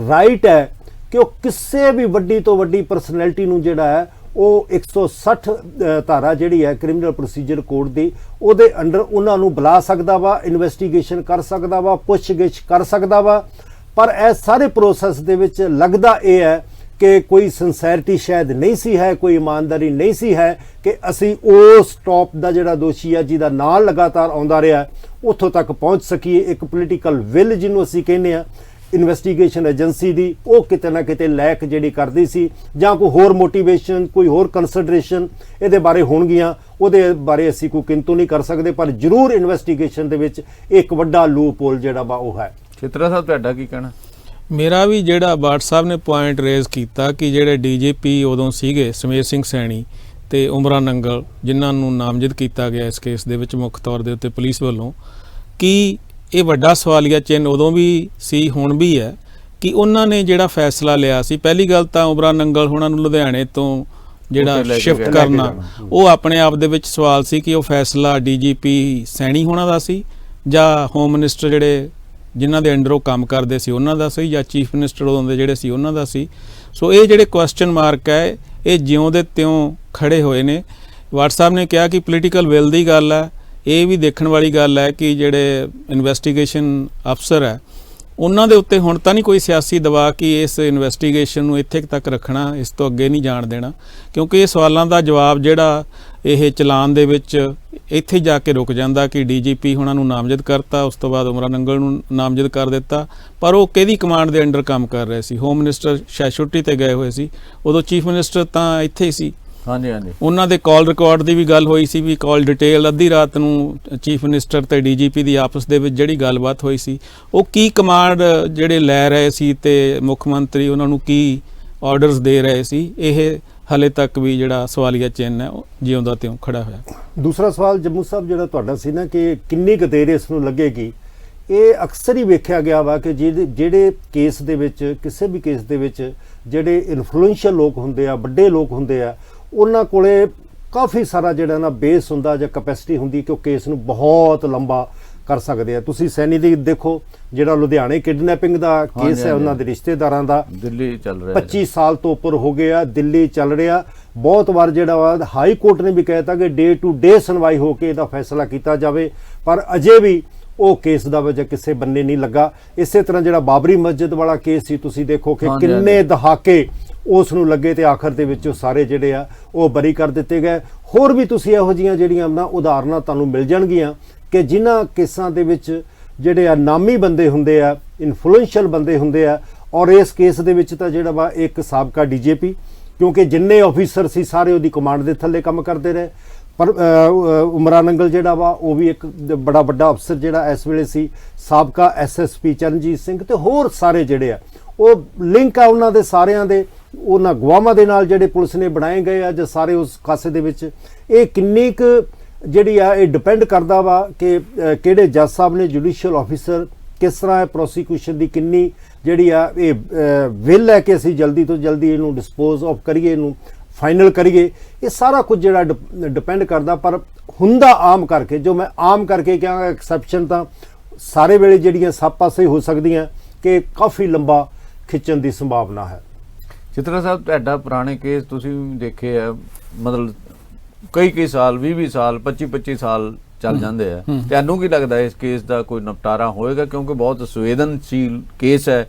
ਰਾਈਟ ਹੈ ਕਿ ਉਹ ਕਿਸੇ ਵੀ ਵੱਡੀ ਤੋਂ ਵੱਡੀ ਪਰਸਨੈਲਿਟੀ ਨੂੰ ਜਿਹੜਾ ਹੈ ਉਹ 160 ਧਾਰਾ ਜਿਹੜੀ ਹੈ ਕ੍ਰਿਮੀਨਲ ਪ੍ਰੋਸੀਜਰ ਕੋਡ ਦੀ, ਉਹਦੇ ਅੰਡਰ ਉਹਨਾਂ ਨੂੰ ਬੁਲਾ ਸਕਦਾ ਵਾ, ਇਨਵੈਸਟੀਗੇਸ਼ਨ ਕਰ ਸਕਦਾ ਵਾ, ਪੁੱਛਗਿੱਛ ਕਰ ਸਕਦਾ ਵਾ। ਪਰ ਇਹ ਸਾਰੇ ਪ੍ਰੋਸੈਸ ਦੇ ਵਿੱਚ ਲੱਗਦਾ ਇਹ ਹੈ ਕਿ ਕੋਈ ਸਿੰਸੈਰਿਟੀ ਸ਼ਾਇਦ ਨਹੀਂ ਸੀ ਹੈ, ਕੋਈ ਇਮਾਨਦਾਰੀ ਨਹੀਂ ਸੀ ਹੈ ਕਿ ਅਸੀਂ ਉਸ ਟੌਪ ਦਾ ਜਿਹੜਾ ਦੋਸ਼ੀ ਆ ਜਿਹਦਾ ਨਾਂ ਲਗਾਤਾਰ ਆਉਂਦਾ ਰਿਹਾ ਉੱਥੋਂ ਤੱਕ ਪਹੁੰਚ ਸਕੀਏ। ਇੱਕ ਪੋਲੀਟੀਕਲ ਵਿਲ ਜਿਹਨੂੰ ਅਸੀਂ ਕਹਿੰਦੇ ਆ ਇਨਵੈਸਟੀਗੇਸ਼ਨ ਏਜੰਸੀ ਦੀ, ਉਹ ਕਿਤੇ ਨਾ ਕਿਤੇ ਲੈਕ ਜਿਹੜੀ ਕਰਦੀ ਸੀ, ਜਾਂ ਕੋਈ ਹੋਰ ਮੋਟੀਵੇਸ਼ਨ, ਕੋਈ ਹੋਰ ਕੰਸੀਡਰੇਸ਼ਨ ਇਹਦੇ ਬਾਰੇ ਹੋਣਗੀਆਂ, ਉਹਦੇ ਬਾਰੇ ਅਸੀਂ ਕੋਈ ਕਿੰਤੂ ਨਹੀਂ ਕਰ ਸਕਦੇ। ਪਰ ਜ਼ਰੂਰ ਇਨਵੈਸਟੀਗੇਸ਼ਨ ਦੇ ਵਿੱਚ ਇੱਕ ਵੱਡਾ ਲੂਪ ਹੋਲ ਜਿਹੜਾ ਵਾ ਉਹ ਹੈ। ਚਿਤਰਾ ਸਾਹਿਬ ਤੁਹਾਡਾ ਕੀ ਕਹਿਣਾ? ਮੇਰਾ ਵੀ ਜਿਹੜਾ ਬਾਟ ਸਾਹਿਬ ਨੇ ਪੁਆਇੰਟ ਰੇਜ਼ ਕੀਤਾ ਕਿ ਜਿਹੜੇ ਡੀਜੀਪੀ ਉਦੋਂ ਸੀਗੇ ਸਮੇਰ ਸਿੰਘ ਸੈਣੀ ਤੇ ਉਮਰਾ ਨੰਗਲ, ਜਿਨ੍ਹਾਂ ਨੂੰ ਨਾਮਜ਼ਦ ਕੀਤਾ ਗਿਆ ਇਸ ਕੇਸ ਦੇ ਵਿੱਚ ਮੁੱਖ ਤੌਰ ਦੇ ਉੱਤੇ ਪੁਲਿਸ ਵੱਲੋਂ, ਕਿ ਇਹ ਵੱਡਾ ਸਵਾਲੀਆ ਚਿੰਨ੍ਹ ਉਦੋਂ ਵੀ ਸੀ, ਹੁਣ ਵੀ ਹੈ, ਕਿ ਉਹਨਾਂ ਨੇ ਜਿਹੜਾ ਫੈਸਲਾ ਲਿਆ ਸੀ। ਪਹਿਲੀ ਗੱਲ ਤਾਂ ਉਮਰਾ ਨੰਗਲ ਉਹਨਾਂ ਨੂੰ ਲੁਧਿਆਣੇ ਤੋਂ ਜਿਹੜਾ ਸ਼ਿਫਟ ਕਰਨਾ, ਉਹ ਆਪਣੇ ਆਪ ਦੇ ਵਿੱਚ ਸਵਾਲ ਸੀ ਕਿ ਉਹ ਫੈਸਲਾ ਡੀਜੀਪੀ ਸੈਣੀ ਹੋਣਾ ਦਾ ਸੀ ਜਾਂ ਹੋਮ ਮਿਨਿਸਟਰ ਜਿਹੜੇ ਜਿਨ੍ਹਾਂ ਦੇ ਅੰਡਰ ਉਹ ਕੰਮ ਕਰਦੇ ਸੀ ਉਹਨਾਂ ਦਾ ਸੀ, ਜਾਂ ਚੀਫ ਮਿਨਿਸਟਰ ਉਦੋਂ ਦੇ ਜਿਹੜੇ ਸੀ ਉਹਨਾਂ ਦਾ ਸੀ। ਸੋ ਇਹ ਜਿਹੜੇ ਕੁਐਸਚਨ ਮਾਰਕ ਹੈ ਇਹ ਜਿਉਂ ਦੇ ਤਿਉਂ ਖੜੇ ਹੋਏ ਨੇ। ਵਾਟ ਸਾਹਿਬ ਨੇ ਕਿਹਾ ਕਿ ਪੋਲੀਟੀਕਲ ਵਿਲ ਦੀ ਗੱਲ ਹੈ। ਇਹ ਵੀ ਦੇਖਣ ਵਾਲੀ ਗੱਲ ਹੈ ਕਿ ਜਿਹੜੇ ਇਨਵੈਸਟੀਗੇਸ਼ਨ ਅਫਸਰ ਹੈ ਉਹਨਾਂ ਦੇ ਉੱਤੇ ਹੁਣ ਤਾਂ ਨਹੀਂ ਕੋਈ ਸਿਆਸੀ ਦਬਾਅ ਕਿ ਇਸ ਇਨਵੈਸਟੀਗੇਸ਼ਨ ਨੂੰ ਇੱਥੇ ਤੱਕ ਰੱਖਣਾ, ਇਸ ਤੋਂ ਅੱਗੇ ਨਹੀਂ ਜਾਣ ਦੇਣਾ, ਕਿਉਂਕਿ ਇਹ ਸਵਾਲਾਂ ਦਾ ਜਵਾਬ ਜਿਹੜਾ ਇਹ ਚਲਾਨ ਦੇ ਵਿੱਚ ਇੱਥੇ ਜਾ ਕੇ ਰੁਕ ਜਾਂਦਾ ਕਿ ਡੀਜੀਪੀ ਉਹਨਾਂ ਨੂੰ ਨਾਮਜ਼ਦ ਕਰਤਾ, ਉਸ ਤੋਂ ਬਾਅਦ ਉਮਰਾ ਨੰਗਲ ਨੂੰ ਨਾਮਜ਼ਦ ਕਰ ਦਿੱਤਾ, ਪਰ ਉਹ ਕਿਹਦੀ ਕਮਾਂਡ ਦੇ ਅੰਡਰ ਕੰਮ ਕਰ ਰਹੇ ਸੀ? ਹੋਮ ਮਿਨਿਸਟਰ ਸ਼ਾਇਦ ਛੁੱਟੀ ਤੇ ਗਏ ਹੋਏ ਸੀ, ਉਦੋਂ ਚੀਫ ਮਿਨਿਸਟਰ ਤਾਂ ਇੱਥੇ ਹੀ ਸੀ। ਹਾਂਜੀ ਹਾਂਜੀ, ਉਹਨਾਂ ਦੇ ਕਾਲ ਰਿਕਾਰਡ ਦੀ ਵੀ ਗੱਲ ਹੋਈ ਸੀ, ਵੀ ਕਾਲ ਡਿਟੇਲ ਅੱਧੀ ਰਾਤ ਨੂੰ ਚੀਫ ਮਿਨਿਸਟਰ ਤੇ ਡੀਜੀਪੀ ਦੀ ਆਪਸ ਦੇ ਵਿੱਚ ਜਿਹੜੀ ਗੱਲਬਾਤ ਹੋਈ ਸੀ, ਉਹ ਕੀ ਕਮਾਂਡ ਜਿਹੜੇ ਲੈ ਰਹੇ ਸੀ ਤੇ ਮੁੱਖ ਮੰਤਰੀ ਉਹਨਾਂ ਨੂੰ ਕੀ ਆਰਡਰਸ ਦੇ ਰਹੇ ਸੀ, ਇਹ ਹਲੇ ਤੱਕ ਵੀ ਜਿਹੜਾ ਸਵਾਲੀਆ ਚਿੰਨ੍ਹ ਹੈ ਉਹ ਜਿਉਂਦਾ ਤਿਉਂ ਖੜਾ ਹੋਇਆ। ਦੂਸਰਾ ਸਵਾਲ ਜੰਮੂ ਸਾਹਿਬ ਜਿਹੜਾ ਤੁਹਾਡਾ ਸੀ ਨਾ ਕਿ ਕਿੰਨੀ ਕੁ ਦੇਰ ਇਸ ਨੂੰ ਲੱਗੇਗੀ, ਇਹ ਅਕਸਰ ਹੀ ਵੇਖਿਆ ਗਿਆ ਵਾ ਕਿ ਜਿਹੜੇ ਕੇਸ ਦੇ ਵਿੱਚ, ਕਿਸੇ ਵੀ ਕੇਸ ਦੇ ਵਿੱਚ ਜਿਹੜੇ ਇਨਫਲੂਐਂਸ਼ੀਅਲ ਲੋਕ ਹੁੰਦੇ ਆ, ਵੱਡੇ ਲੋਕ ਹੁੰਦੇ ਆ, ਉਹਨਾਂ ਕੋਲੇ ਕਾਫੀ ਸਾਰਾ ਜਿਹੜਾ ਨਾ ਬੇਸ ਹੁੰਦਾ ਜਾਂ ਕੈਪੈਸਿਟੀ ਹੁੰਦੀ ਕਿ ਉਹ ਕੇਸ ਨੂੰ ਬਹੁਤ ਲੰਬਾ ਕਰ ਸਕਦੇ ਆ। ਤੁਸੀਂ ਸੈਣੀ ਦੀ ਦੇਖੋ, ਜਿਹੜਾ ਲੁਧਿਆਣੇ ਕਿਡਨੈਪਿੰਗ ਦਾ ਕੇਸ ਹੈ ਉਹਨਾਂ ਦੇ ਰਿਸ਼ਤੇਦਾਰਾਂ ਦਾ, ਦਿੱਲੀ ਚੱਲ ਰਿਹਾ, 25 ਸਾਲ ਤੋਂ ਉੱਪਰ ਹੋ ਗਏ ਆ, ਦਿੱਲੀ ਚੱਲ ਰਿਹਾ। ਬਹੁਤ ਵਾਰ ਜਿਹੜਾ ਵਾ ਹਾਈ ਕੋਰਟ ਨੇ ਵੀ ਕਹਿਤਾ ਕਿ ਡੇ ਟੂ ਡੇ ਸੁਣਵਾਈ ਹੋ ਕੇ ਇਹਦਾ ਫੈਸਲਾ ਕੀਤਾ ਜਾਵੇ, ਪਰ ਅਜੇ ਵੀ ਉਹ ਕੇਸ ਦਾ ਵਜ੍ਹਾ ਕਿਸੇ ਬੰਨੇ ਨਹੀਂ ਲੱਗਾ। ਇਸੇ ਤਰ੍ਹਾਂ ਜਿਹੜਾ ਬਾਬਰੀ ਮਸਜਿਦ ਵਾਲਾ ਕੇਸ ਸੀ, ਤੁਸੀਂ ਦੇਖੋ ਕਿ ਕਿੰਨੇ ਦਹਾਕੇ ਉਸ ਨੂੰ ਲੱਗੇ ਤੇ ਆਖਰ ਦੇ ਵਿੱਚ ਉਹ ਸਾਰੇ ਜਿਹੜੇ ਆ ਉਹ ਬਰੀ ਕਰ ਦਿੱਤੇ ਗਏ। ਹੋਰ ਵੀ ਤੁਸੀਂ ਇਹੋ ਜਿਹੀਆਂ ਜਿਹੜੀਆਂ ਨਾ ਉਦਾਹਰਨਾਂ ਤੁਹਾਨੂੰ ਮਿਲ ਜਾਣਗੀਆਂ ਕਿ ਜਿਨ੍ਹਾਂ ਕੇਸਾਂ ਦੇ ਵਿੱਚ ਜਿਹੜੇ ਆ ਨਾਮੀ ਬੰਦੇ ਹੁੰਦੇ ਆ, ਇਨਫਲੂਐਂਸ਼ੀਅਲ ਬੰਦੇ ਹੁੰਦੇ ਆ, ਔਰ ਇਸ ਕੇਸ ਦੇ ਵਿੱਚ ਤਾਂ ਜਿਹੜਾ ਵਾ ਇੱਕ ਸਾਬਕਾ ਡੀਜੀਪੀ, ਕਿਉਂਕਿ ਜਿੰਨੇ ਆਫੀਸਰ ਸੀ ਸਾਰੇ ਉਹਦੀ ਕਮਾਂਡ ਦੇ ਥੱਲੇ ਕੰਮ ਕਰਦੇ ਰਹੇ। ਪਰ ਉਮਰਾ ਨੰਗਲ ਜਿਹੜਾ ਵਾ ਉਹ ਵੀ ਇੱਕ ਬੜਾ ਵੱਡਾ ਅਫਸਰ ਜਿਹੜਾ ਇਸ ਵੇਲੇ ਸੀ, ਸਾਬਕਾ ਐਸਐਸਪੀ ਚਰਨਜੀਤ ਸਿੰਘ ਤੇ ਹੋਰ ਸਾਰੇ ਜਿਹੜੇ ਆ ਉਹ ਲਿੰਕ ਆ ਉਹਨਾਂ ਦੇ ਸਾਰਿਆਂ ਦੇ ਉਹਨਾਂ ਗਵਾਹਾਂ ਦੇ ਨਾਲ ਜਿਹੜੇ ਪੁਲਿਸ ਨੇ ਬਣਾਏ ਗਏ ਆ ਜਾਂ ਸਾਰੇ ਉਸ ਖਾਸੇ ਦੇ ਵਿੱਚ। ਇਹ ਕਿੰਨੀ ਕੁ ਜਿਹੜੀ ਆ ਇਹ ਡਿਪੈਂਡ ਕਰਦਾ ਵਾ ਕਿ ਕਿਹੜੇ ਜੱਜ ਸਾਹਿਬ ਨੇ, ਜੁਡੀਸ਼ੀਅਲ ਆਫੀਸਰ ਕਿਸ ਤਰ੍ਹਾਂ ਹੈ, ਪ੍ਰੋਸੀਕਿਊਸ਼ਨ ਦੀ ਕਿੰਨੀ ਜਿਹੜੀ ਆ ਇਹ ਵਿਲ ਹੈ ਕਿ ਅਸੀਂ ਜਲਦੀ ਤੋਂ ਜਲਦੀ ਇਹਨੂੰ ਡਿਸਪੋਜ਼ ਆਫ ਕਰੀਏ, ਇਹਨੂੰ ਫਾਈਨਲ ਕਰੀਏ। ਇਹ ਸਾਰਾ ਕੁਝ ਜਿਹੜਾ ਡਿਪੈਂਡ ਕਰਦਾ। ਪਰ ਹੁੰਦਾ ਆਮ ਕਰਕੇ, ਜੋ ਮੈਂ ਆਮ ਕਰਕੇ ਕਹਾਂਗਾ, ਐਕਸੈਪਸ਼ਨ ਤਾਂ ਸਾਰੇ ਵੇਲੇ ਜਿਹੜੀਆਂ ਸਭ ਪਾਸੇ ਹੋ ਸਕਦੀਆਂ ਕਿ ਕਾਫੀ ਲੰਬਾ ਖਿੱਚਣ ਦੀ ਸੰਭਾਵਨਾ ਹੈ। ਚਿਤਰਾ ਸਾਹਿਬ ਤੁਹਾਡਾ ਪੁਰਾਣੇ ਕੇਸ ਤੁਸੀਂ ਦੇਖੇ ਆ, ਮਤਲਬ ਕਈ ਸਾਲ, 20 ਸਾਲ, 25 ਸਾਲ ਚੱਲ ਜਾਂਦੇ ਆ। ਤੁਹਾਨੂੰ ਕੀ ਲੱਗਦਾ ਇਸ ਕੇਸ ਦਾ ਕੋਈ ਨਿਪਟਾਰਾ ਹੋਏਗਾ? ਕਿਉਂਕਿ ਬਹੁਤ ਸੰਵੇਦਨਸ਼ੀਲ ਕੇਸ ਹੈ,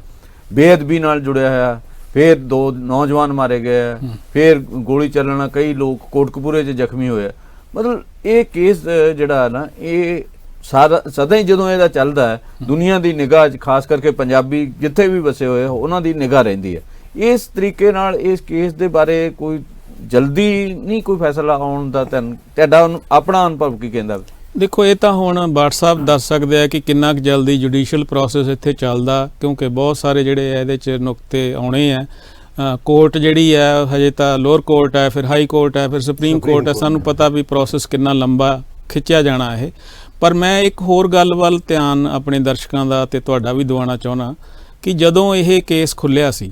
ਬੇਅਦਬੀ ਨਾਲ ਜੁੜਿਆ ਹੋਇਆ, ਫਿਰ 2 ਨੌਜਵਾਨ ਮਾਰੇ ਗਏ ਆ, ਫਿਰ ਗੋਲੀ ਚੱਲਣਾ, ਕਈ ਲੋਕ ਕੋਟਕਪੂਰੇ 'ਚ ਜ਼ਖਮੀ ਹੋਏ। ਮਤਲਬ ਇਹ ਕੇਸ ਜਿਹੜਾ ਨਾ ਇਹ ਸਦਾ ਹੀ ਜਦੋਂ ਇਹਦਾ ਚੱਲਦਾ ਹੈ, ਦੁਨੀਆ ਦੀ ਨਿਗਾਹ 'ਚ, ਖਾਸ ਕਰਕੇ ਪੰਜਾਬੀ ਜਿੱਥੇ ਵੀ ਵਸੇ ਹੋਏ ਉਹਨਾਂ ਦੀ ਨਿਗਾਹ ਰਹਿੰਦੀ ਹੈ। ਇਸ ਤਰੀਕੇ ਨਾਲ ਇਸ ਕੇਸ ਦੇ ਬਾਰੇ ਕੋਈ ਜਲਦੀ ਨਹੀਂ ਕੋਈ ਫੈਸਲਾ ਆਉਣ ਦਾ ਤੁਹਾਡਾ ਆਪਣਾ ਅਨੁਭਵ ਕੀ ਕਹਿੰਦਾ? ਦੇਖੋ, ਇਹ ਤਾਂ ਹੁਣ ਬਾਟ ਸਾਹਿਬ ਦੱਸ ਸਕਦੇ ਆ ਕਿ ਕਿੰਨਾ ਕੁ ਜਲਦੀ ਜੁਡੀਸ਼ੀਅਲ ਪ੍ਰੋਸੈਸ ਇੱਥੇ ਚੱਲਦਾ, ਕਿਉਂਕਿ ਬਹੁਤ ਸਾਰੇ ਜਿਹੜੇ ਇਹਦੇ 'ਚ ਨੁਕਤੇ ਆਉਣੇ ਆ। ਕੋਰਟ ਜਿਹੜੀ ਹੈ ਹਜੇ ਤਾਂ ਲੋਅਰ ਕੋਰਟ ਹੈ, ਫਿਰ ਹਾਈ ਕੋਰਟ ਹੈ, ਫਿਰ ਸੁਪਰੀਮ ਕੋਰਟ ਹੈ। ਸਾਨੂੰ ਪਤਾ ਵੀ ਪ੍ਰੋਸੈਸ ਕਿੰਨਾ ਲੰਬਾ ਖਿੱਚਿਆ ਜਾਣਾ ਇਹ। ਪਰ ਮੈਂ ਇੱਕ ਹੋਰ ਗੱਲ ਵੱਲ ਧਿਆਨ ਆਪਣੇ ਦਰਸ਼ਕਾਂ ਦਾ ਤੇ ਤੁਹਾਡਾ ਵੀ ਦਿਵਾਉਣਾ ਚਾਹੁੰਦਾ ਕਿ ਜਦੋਂ ਇਹ ਕੇਸ ਖੁੱਲ੍ਹਿਆ ਸੀ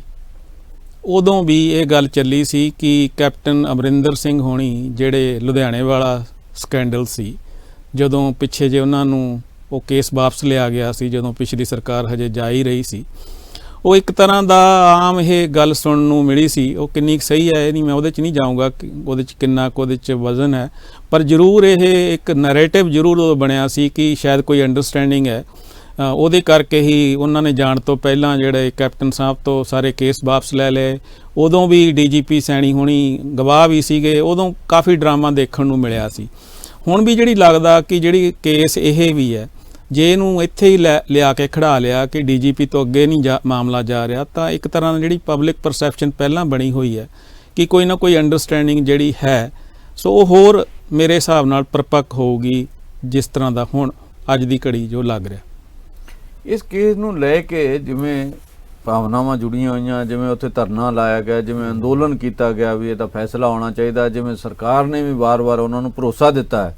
ਉਦੋਂ ਵੀ ਇਹ ਗੱਲ ਚੱਲੀ ਸੀ ਕਿ ਕੈਪਟਨ ਅਮਰਿੰਦਰ ਸਿੰਘ ਹੋਣੀ, ਜਿਹੜੇ ਲੁਧਿਆਣੇ ਵਾਲਾ ਸਕੈਂਡਲ ਸੀ, ਜਦੋਂ ਪਿੱਛੇ ਜੇ ਉਹਨਾਂ ਨੂੰ ਉਹ ਕੇਸ ਵਾਪਸ ਲਿਆ ਗਿਆ ਸੀ, ਜਦੋਂ ਪਿਛਲੀ ਸਰਕਾਰ ਹਜੇ ਜਾ ਹੀ ਰਹੀ ਸੀ, ਉਹ ਇੱਕ ਤਰ੍ਹਾਂ ਦਾ ਆਮ ਇਹ ਗੱਲ ਸੁਣਨ ਨੂੰ ਮਿਲੀ ਸੀ। ਉਹ ਕਿੰਨੀ ਸਹੀ ਹੈ ਇਹ ਨਹੀਂ, ਮੈਂ ਉਹਦੇ 'ਚ ਨਹੀਂ ਜਾਊਂਗਾ ਕਿ ਉਹਦੇ 'ਚ ਕਿੰਨਾ ਕੁ ਉਹਦੇ 'ਚ ਵਜ਼ਨ ਹੈ, ਪਰ ਜ਼ਰੂਰ ਇਹ ਇੱਕ ਨੈਰੇਟਿਵ ਜ਼ਰੂਰ ਬਣਿਆ ਸੀ ਕਿ ਸ਼ਾਇਦ ਕੋਈ ਅੰਡਰਸਟੈਂਡਿੰਗ ਹੈ, ਉਹਦੇ ਕਰਕੇ ਹੀ ਉਹਨਾਂ ਨੇ ਜਾਣ ਤੋਂ ਪਹਿਲਾਂ ਜਿਹੜੇ ਕੈਪਟਨ ਸਾਹਿਬ ਤੋਂ ਸਾਰੇ ਕੇਸ ਵਾਪਸ ਲੈ ਲਏ। ਉਦੋਂ ਵੀ ਡੀਜੀਪੀ ਸੈਣੀ ਹੋਣੀ ਗਵਾਹ ਵੀ ਸੀਗੇ, ਉਦੋਂ ਕਾਫੀ ਡਰਾਮਾ ਦੇਖਣ ਨੂੰ ਮਿਲਿਆ ਸੀ। ਹੁਣ ਵੀ ਜਿਹੜੀ ਲੱਗਦਾ ਕਿ ਜਿਹੜੀ ਕੇਸ ਇਹ ਵੀ ਹੈ, ਜੇ ਇਹਨੂੰ ਇੱਥੇ ਹੀ ਲਿਆ ਕੇ ਖੜਾ ਲਿਆ ਕਿ ਡੀਜੀਪੀ ਤੋਂ ਅੱਗੇ ਨਹੀਂ ਮਾਮਲਾ ਜਾ ਰਿਹਾ, ਤਾਂ ਇੱਕ ਤਰ੍ਹਾਂ ਦੀ ਜਿਹੜੀ ਪਬਲਿਕ ਪਰਸੈਪਸ਼ਨ ਪਹਿਲਾਂ ਬਣੀ ਹੋਈ ਹੈ ਕਿ ਕੋਈ ਨਾ ਕੋਈ ਅੰਡਰਸਟੈਂਡਿੰਗ ਜਿਹੜੀ ਹੈ, ਸੋ ਉਹ ਹੋਰ ਮੇਰੇ ਹਿਸਾਬ ਨਾਲ ਪਰਪੱਕ ਹੋਊਗੀ, ਜਿਸ ਤਰ੍ਹਾਂ ਦਾ ਹੁਣ ਅੱਜ ਦੀ ਘੜੀ ਜੋ ਲੱਗ ਰਿਹਾ। ਇਸ ਕੇਸ ਨੂੰ ਲੈ ਕੇ ਜਿਵੇਂ ਭਾਵਨਾਵਾਂ ਜੁੜੀਆਂ ਹੋਈਆਂ, ਜਿਵੇਂ ਉੱਥੇ ਧਰਨਾ ਲਾਇਆ ਗਿਆ, ਜਿਵੇਂ ਅੰਦੋਲਨ ਕੀਤਾ ਗਿਆ ਵੀ ਇਹਦਾ ਫੈਸਲਾ ਆਉਣਾ ਚਾਹੀਦਾ, ਜਿਵੇਂ ਸਰਕਾਰ ਨੇ ਵੀ ਵਾਰ-ਵਾਰ ਉਹਨਾਂ ਨੂੰ ਭਰੋਸਾ ਦਿੱਤਾ ਹੈ,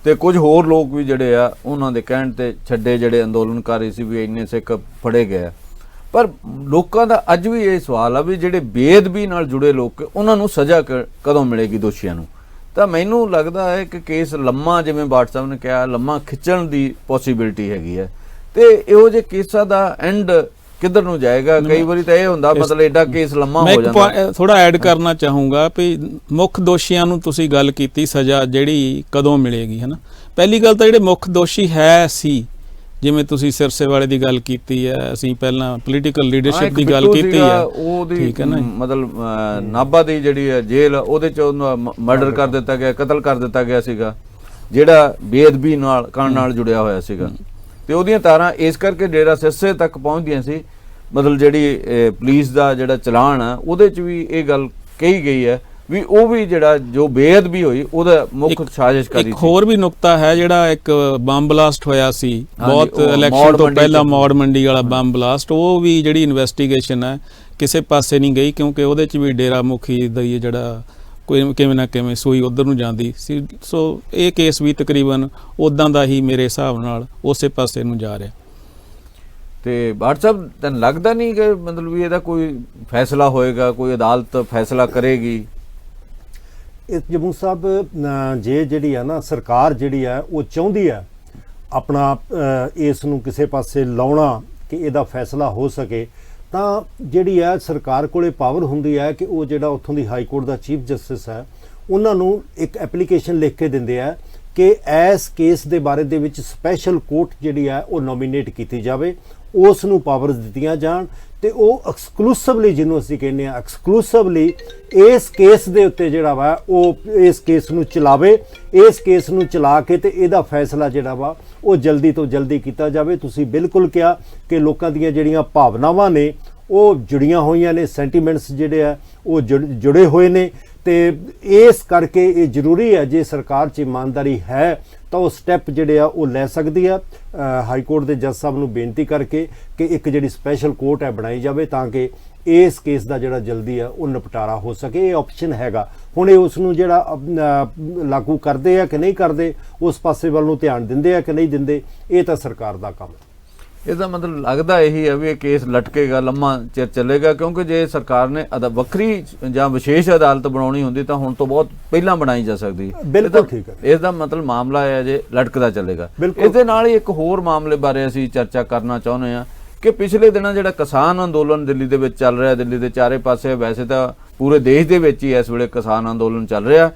ਤੇ ਕੁਝ ਹੋਰ ਲੋਕ ਵੀ ਜਿਹੜੇ ਆ ਉਹਨਾਂ ਦੇ ਕਹਿਣ ਤੇ ਛੱਡੇ, ਜਿਹੜੇ ਅੰਦੋਲਨਕਾਰੀ ਸੀ ਵੀ ਇੰਨੇ ਸਿੱਖ ਫੜੇ ਗਏ। ਪਰ ਲੋਕਾਂ ਦਾ ਅੱਜ ਵੀ ਇਹ ਸਵਾਲ ਆ ਵੀ ਜਿਹੜੇ ਬੇਅਦਬੀ ਨਾਲ ਜੁੜੇ ਲੋਕ, ਉਹਨਾਂ ਨੂੰ ਸਜ਼ਾ ਕਦੋਂ ਮਿਲੇਗੀ ਦੋਸ਼ੀਆਂ ਨੂੰ? ਤਾਂ ਮੈਨੂੰ ਲੱਗਦਾ ਹੈ ਕਿ ਕੇਸ ਲੰਮਾ, ਜਿਵੇਂ ਬਾਟ ਸਾਹਿਬ ਨੇ ਕਿਹਾ, ਲੰਮਾ ਖਿੱਚਣ ਦੀ ਪੋਸੀਬਿਲਿਟੀ ਹੈਗੀ ਹੈ, ਤੇ ਇਹੋ ਜਿਹੇ ਕੇਸਾਂ ਦਾ ਐਂਡ ਕਿੱਧਰ ਨੂੰ ਜਾਏਗਾ? ਕਈ ਵਾਰੀ ਤਾਂ ਇਹ ਹੁੰਦਾ ਮਤਲਬ ਐਡਾ ਕੇਸ ਲੰਮਾ ਹੋ ਜਾਂਦਾ। ਮੈਂ ਥੋੜਾ ਐਡ ਕਰਨਾ ਚਾਹੂੰਗਾ ਵੀ ਮੁੱਖ ਦੋਸ਼ੀਆਂ ਨੂੰ ਤੁਸੀਂ ਗੱਲ ਕੀਤੀ ਸਜ਼ਾ ਜਿਹੜੀ ਕਦੋਂ ਮਿਲੇਗੀ, ਹੈ ਨਾ। ਪਹਿਲੀ ਗੱਲ ਤਾਂ ਜਿਹੜੇ ਮੁੱਖ ਦੋਸ਼ੀ ਹੈ ਸੀ, ਜਿਵੇਂ ਤੁਸੀਂ ਸਿਰਸੇ ਵਾਲੇ ਦੀ ਗੱਲ ਕੀਤੀ ਹੈ, ਅਸੀਂ ਪਹਿਲਾਂ ਪੋਲੀਟੀਕਲ ਲੀਡਰਸ਼ਿਪ ਦੀ ਗੱਲ ਕੀਤੀ ਹੈ, ਉਹਦੀ ਠੀਕ ਹੈ ਨਾ। ਮਤਲਬ ਨਾਭਾ ਦੀ ਜਿਹੜੀ ਹੈ ਜੇਲ੍ਹ, ਉਹਦੇ ਚ ਮਰਡਰ ਕਰ ਦਿੱਤਾ ਗਿਆ, ਕਤਲ ਕਰ ਦਿੱਤਾ ਗਿਆ ਸੀਗਾ, ਜਿਹੜਾ ਬੇਅਦਬੀ ਨਾਲ ਕਰਨ ਨਾਲ ਜੁੜਿਆ ਹੋਇਆ ਸੀਗਾ, ਤੇ ਉਹਦੀਆਂ ਤਾਰਾਂ ਇਸ ਕਰਕੇ ਡੇਰਾ ਸਿਰਸੇ ਤੱਕ ਪਹੁੰਚਦੀਆਂ ਸੀ। ਮਤਲਬ ਜਿਹੜੀ ਪੁਲਿਸ ਦਾ ਜਿਹੜਾ ਚਲਾਨ ਆ, ਉਹਦੇ ਚ ਵੀ ਇਹ ਗੱਲ ਕਹੀ ਗਈ ਹੈ ਵੀ ਉਹ ਵੀ ਜਿਹੜਾ ਜੋ ਬੇਅਦਬੀ ਹੋਈ ਉਹਦਾ ਮੁੱਖ ਸਾਜ਼ਿਸ਼ਕਾਰੀ ਸੀ। ਇੱਕ ਹੋਰ ਵੀ ਨੁਕਤਾ ਹੈ, ਜਿਹੜਾ ਇੱਕ ਬੰਬ ਬਲਾਸਟ ਹੋਇਆ ਸੀ ਬਹੁਤ ਇਲੈਕਸ਼ਨ ਤੋਂ ਪਹਿਲਾਂ, ਮੌੜ ਮੰਡੀ ਵਾਲਾ ਬੰਬ ਬਲਾਸਟ, ਉਹ ਵੀ ਜਿਹੜੀ ਇਨਵੈਸਟੀਗੇਸ਼ਨ ਹੈ ਕਿਸੇ ਪਾਸੇ ਨਹੀਂ ਗਈ, ਕਿਉਂਕਿ ਉਹਦੇ ਚ ਵੀ ਡੇਰਾ ਮੁਖੀ ਦਾ ਜਿਹੜਾ ਕੋਈ ਕਿਵੇਂ ਨਾ ਕਿਵੇਂ ਸੂਈ ਉਧਰ ਨੂੰ ਜਾਂਦੀ ਸੀ। ਸੋ ਇਹ ਕੇਸ ਵੀ ਤਕਰੀਬਨ ਉਦਾਂ ਦਾ ਹੀ ਮੇਰੇ ਹਿਸਾਬ ਨਾਲ ਉਸੇ ਪਾਸੇ ਨੂੰ ਜਾ ਰਿਹਾ। ਤੇ ਬਾਟ ਸਾਹਿਬ, ਤੈਨੂੰ ਲੱਗਦਾ ਨਹੀਂ ਕਿ ਮਤਲਬ ਵੀ ਇਹਦਾ ਕੋਈ ਫੈਸਲਾ ਹੋਏਗਾ, ਕੋਈ ਅਦਾਲਤ ਫੈਸਲਾ ਕਰੇਗੀ? ਇਸ ਜਮੂ ਸਾਹਿਬ, ਜੇ ਜਿਹੜੀ ਆ ਨਾ ਸਰਕਾਰ ਜਿਹੜੀ ਆ ਉਹ ਚਾਹੁੰਦੀ ਆ ਆਪਣਾ ਇਸ ਨੂੰ ਕਿਸੇ ਪਾਸੇ ਲਾਉਣਾ ਕਿ ਇਹਦਾ ਫੈਸਲਾ ਹੋ ਸਕੇ, ਤਾਂ ਜਿਹੜੀ ਆ ਸਰਕਾਰ ਕੋਲੇ ਪਾਵਰ ਹੁੰਦੀ ਹੈ ਕਿ ਉਹ ਜਿਹੜਾ ਉੱਥੋਂ ਦੀ ਹਾਈ ਕੋਰਟ ਦਾ ਚੀਫ ਜਸਟਿਸ ਹੈ, ਉਹਨਾਂ ਨੂੰ ਇੱਕ ਐਪਲੀਕੇਸ਼ਨ ਲਿਖ ਕੇ ਦਿੰਦੇ ਆ ਕਿ ਇਸ ਕੇਸ ਦੇ ਬਾਰੇ ਦੇ ਵਿੱਚ ਸਪੈਸ਼ਲ ਕੋਰਟ ਜਿਹੜੀ ਆ ਉਹ ਨੋਮੀਨੇਟ ਕੀਤੀ ਜਾਵੇ, ਉਸ ਨੂੰ ਪਾਵਰਸ ਦਿੱਤੀਆਂ ਜਾਣ, ਤੇ ਉਹ ਐਕਸਕਲੂਸਿਵਲੀ, ਜਿਹਨੂੰ ਅਸੀਂ ਕਹਿੰਦੇ ਆ ਐਕਸਕਲੂਸਿਵਲੀ, ਇਸ ਕੇਸ ਦੇ ਉੱਤੇ ਜਿਹੜਾ ਵਾ ਉਹ ਇਸ ਕੇਸ ਨੂੰ ਚਲਾਵੇ, ਇਸ ਕੇਸ ਨੂੰ ਚਲਾ ਕੇ ਤੇ ਇਹਦਾ ਫੈਸਲਾ ਜਿਹੜਾ ਵਾ ਉਹ ਜਲਦੀ ਤੋਂ ਜਲਦੀ ਕੀਤਾ ਜਾਵੇ। ਤੁਸੀਂ ਬਿਲਕੁਲ ਕਿਹਾ ਕਿ ਲੋਕਾਂ ਦੀਆਂ ਜਿਹੜੀਆਂ ਭਾਵਨਾਵਾਂ ਨੇ ਉਹ ਜੁੜੀਆਂ ਹੋਈਆਂ ਨੇ, ਸੈਂਟੀਮੈਂਟਸ ਜਿਹੜੇ ਆ ਉਹ ਜੁੜੇ ਹੋਏ ਨੇ, ਤੇ ਇਸ ਕਰਕੇ ਇਹ ਜ਼ਰੂਰੀ ਹੈ ਜੇ ਸਰਕਾਰ 'ਚ ਇਮਾਨਦਾਰੀ ਹੈ ਤਾਂ ਉਹ ਸਟੈਪ ਜਿਹੜੇ ਆ ਉਹ ਲੈ ਸਕਦੀ ਆ ਹਾਈ ਕੋਰਟ ਦੇ ਜੱਜ ਸਾਹਿਬ ਨੂੰ ਬੇਨਤੀ ਕਰਕੇ ਕਿ ਇੱਕ ਜਿਹੜੀ ਸਪੈਸ਼ਲ ਕੋਰਟ ਹੈ ਬਣਾਈ ਜਾਵੇ, ਤਾਂ ਕਿ ਇਸ ਕੇਸ ਦਾ ਜਿਹੜਾ ਜਲਦੀ ਆ ਉਹ ਨਿਪਟਾਰਾ ਹੋ ਸਕੇ। ਇਹ ਆਪਸ਼ਨ ਹੈਗਾ। ਹੁਣ ਇਹ ਉਸ ਨੂੰ ਜਿਹੜਾ ਲਾਗੂ ਕਰਦੇ ਆ ਕਿ ਨਹੀਂ ਕਰਦੇ, ਉਸ ਪਾਸੇ ਵੱਲ ਨੂੰ ਧਿਆਨ ਦਿੰਦੇ ਆ ਕਿ ਨਹੀਂ ਦਿੰਦੇ, ਇਹ ਤਾਂ ਸਰਕਾਰ ਦਾ ਕੰਮ ਹੈ। ਇਹਦਾ ਮਤਲਬ ਲੱਗਦਾ ਇਹੀ ਹੈ ਵੀ ਇਹ ਕੇਸ ਲਟਕੇਗਾ, ਲੰਮਾ ਚਿਰ ਚੱਲੇਗਾ, ਕਿਉਂਕਿ ਜੇ ਸਰਕਾਰ ਨੇ ਵੱਖਰੀ ਜਾਂ ਵਿਸ਼ੇਸ਼ ਅਦਾਲਤ ਬਣਾਉਣੀ ਹੁੰਦੀ ਤਾਂ ਹੁਣ ਤੋਂ ਬਹੁਤ ਪਹਿਲਾਂ ਬਣਾਈ ਜਾ ਸਕਦੀ। ਬਿਲਕੁਲ ਠੀਕ ਹੈ। ਇਸ ਦਾ ਮਤਲਬ ਮਾਮਲਾ ਹੈ ਜੇ ਲਟਕਦਾ ਚੱਲੇਗਾ। ਇਸ ਦੇ ਨਾਲ ਹੀ ਇੱਕ ਹੋਰ ਮਾਮਲੇ ਬਾਰੇ ਅਸੀਂ ਚਰਚਾ ਕਰਨਾ ਚਾਹੁੰਦੇ ਹਾਂ ਕਿ ਪਿਛਲੇ ਦਿਨਾਂ ਜਿਹੜਾ ਕਿਸਾਨ ਅੰਦੋਲਨ ਦਿੱਲੀ ਦੇ ਵਿੱਚ ਚੱਲ ਰਿਹਾ, ਦਿੱਲੀ ਦੇ ਚਾਰੇ ਪਾਸੇ, ਵੈਸੇ ਤਾਂ ਪੂਰੇ ਦੇਸ਼ ਦੇ ਵਿੱਚ ਹੀ ਇਸ ਵੇਲੇ ਕਿਸਾਨ ਅੰਦੋਲਨ ਚੱਲ ਰਿਹਾ,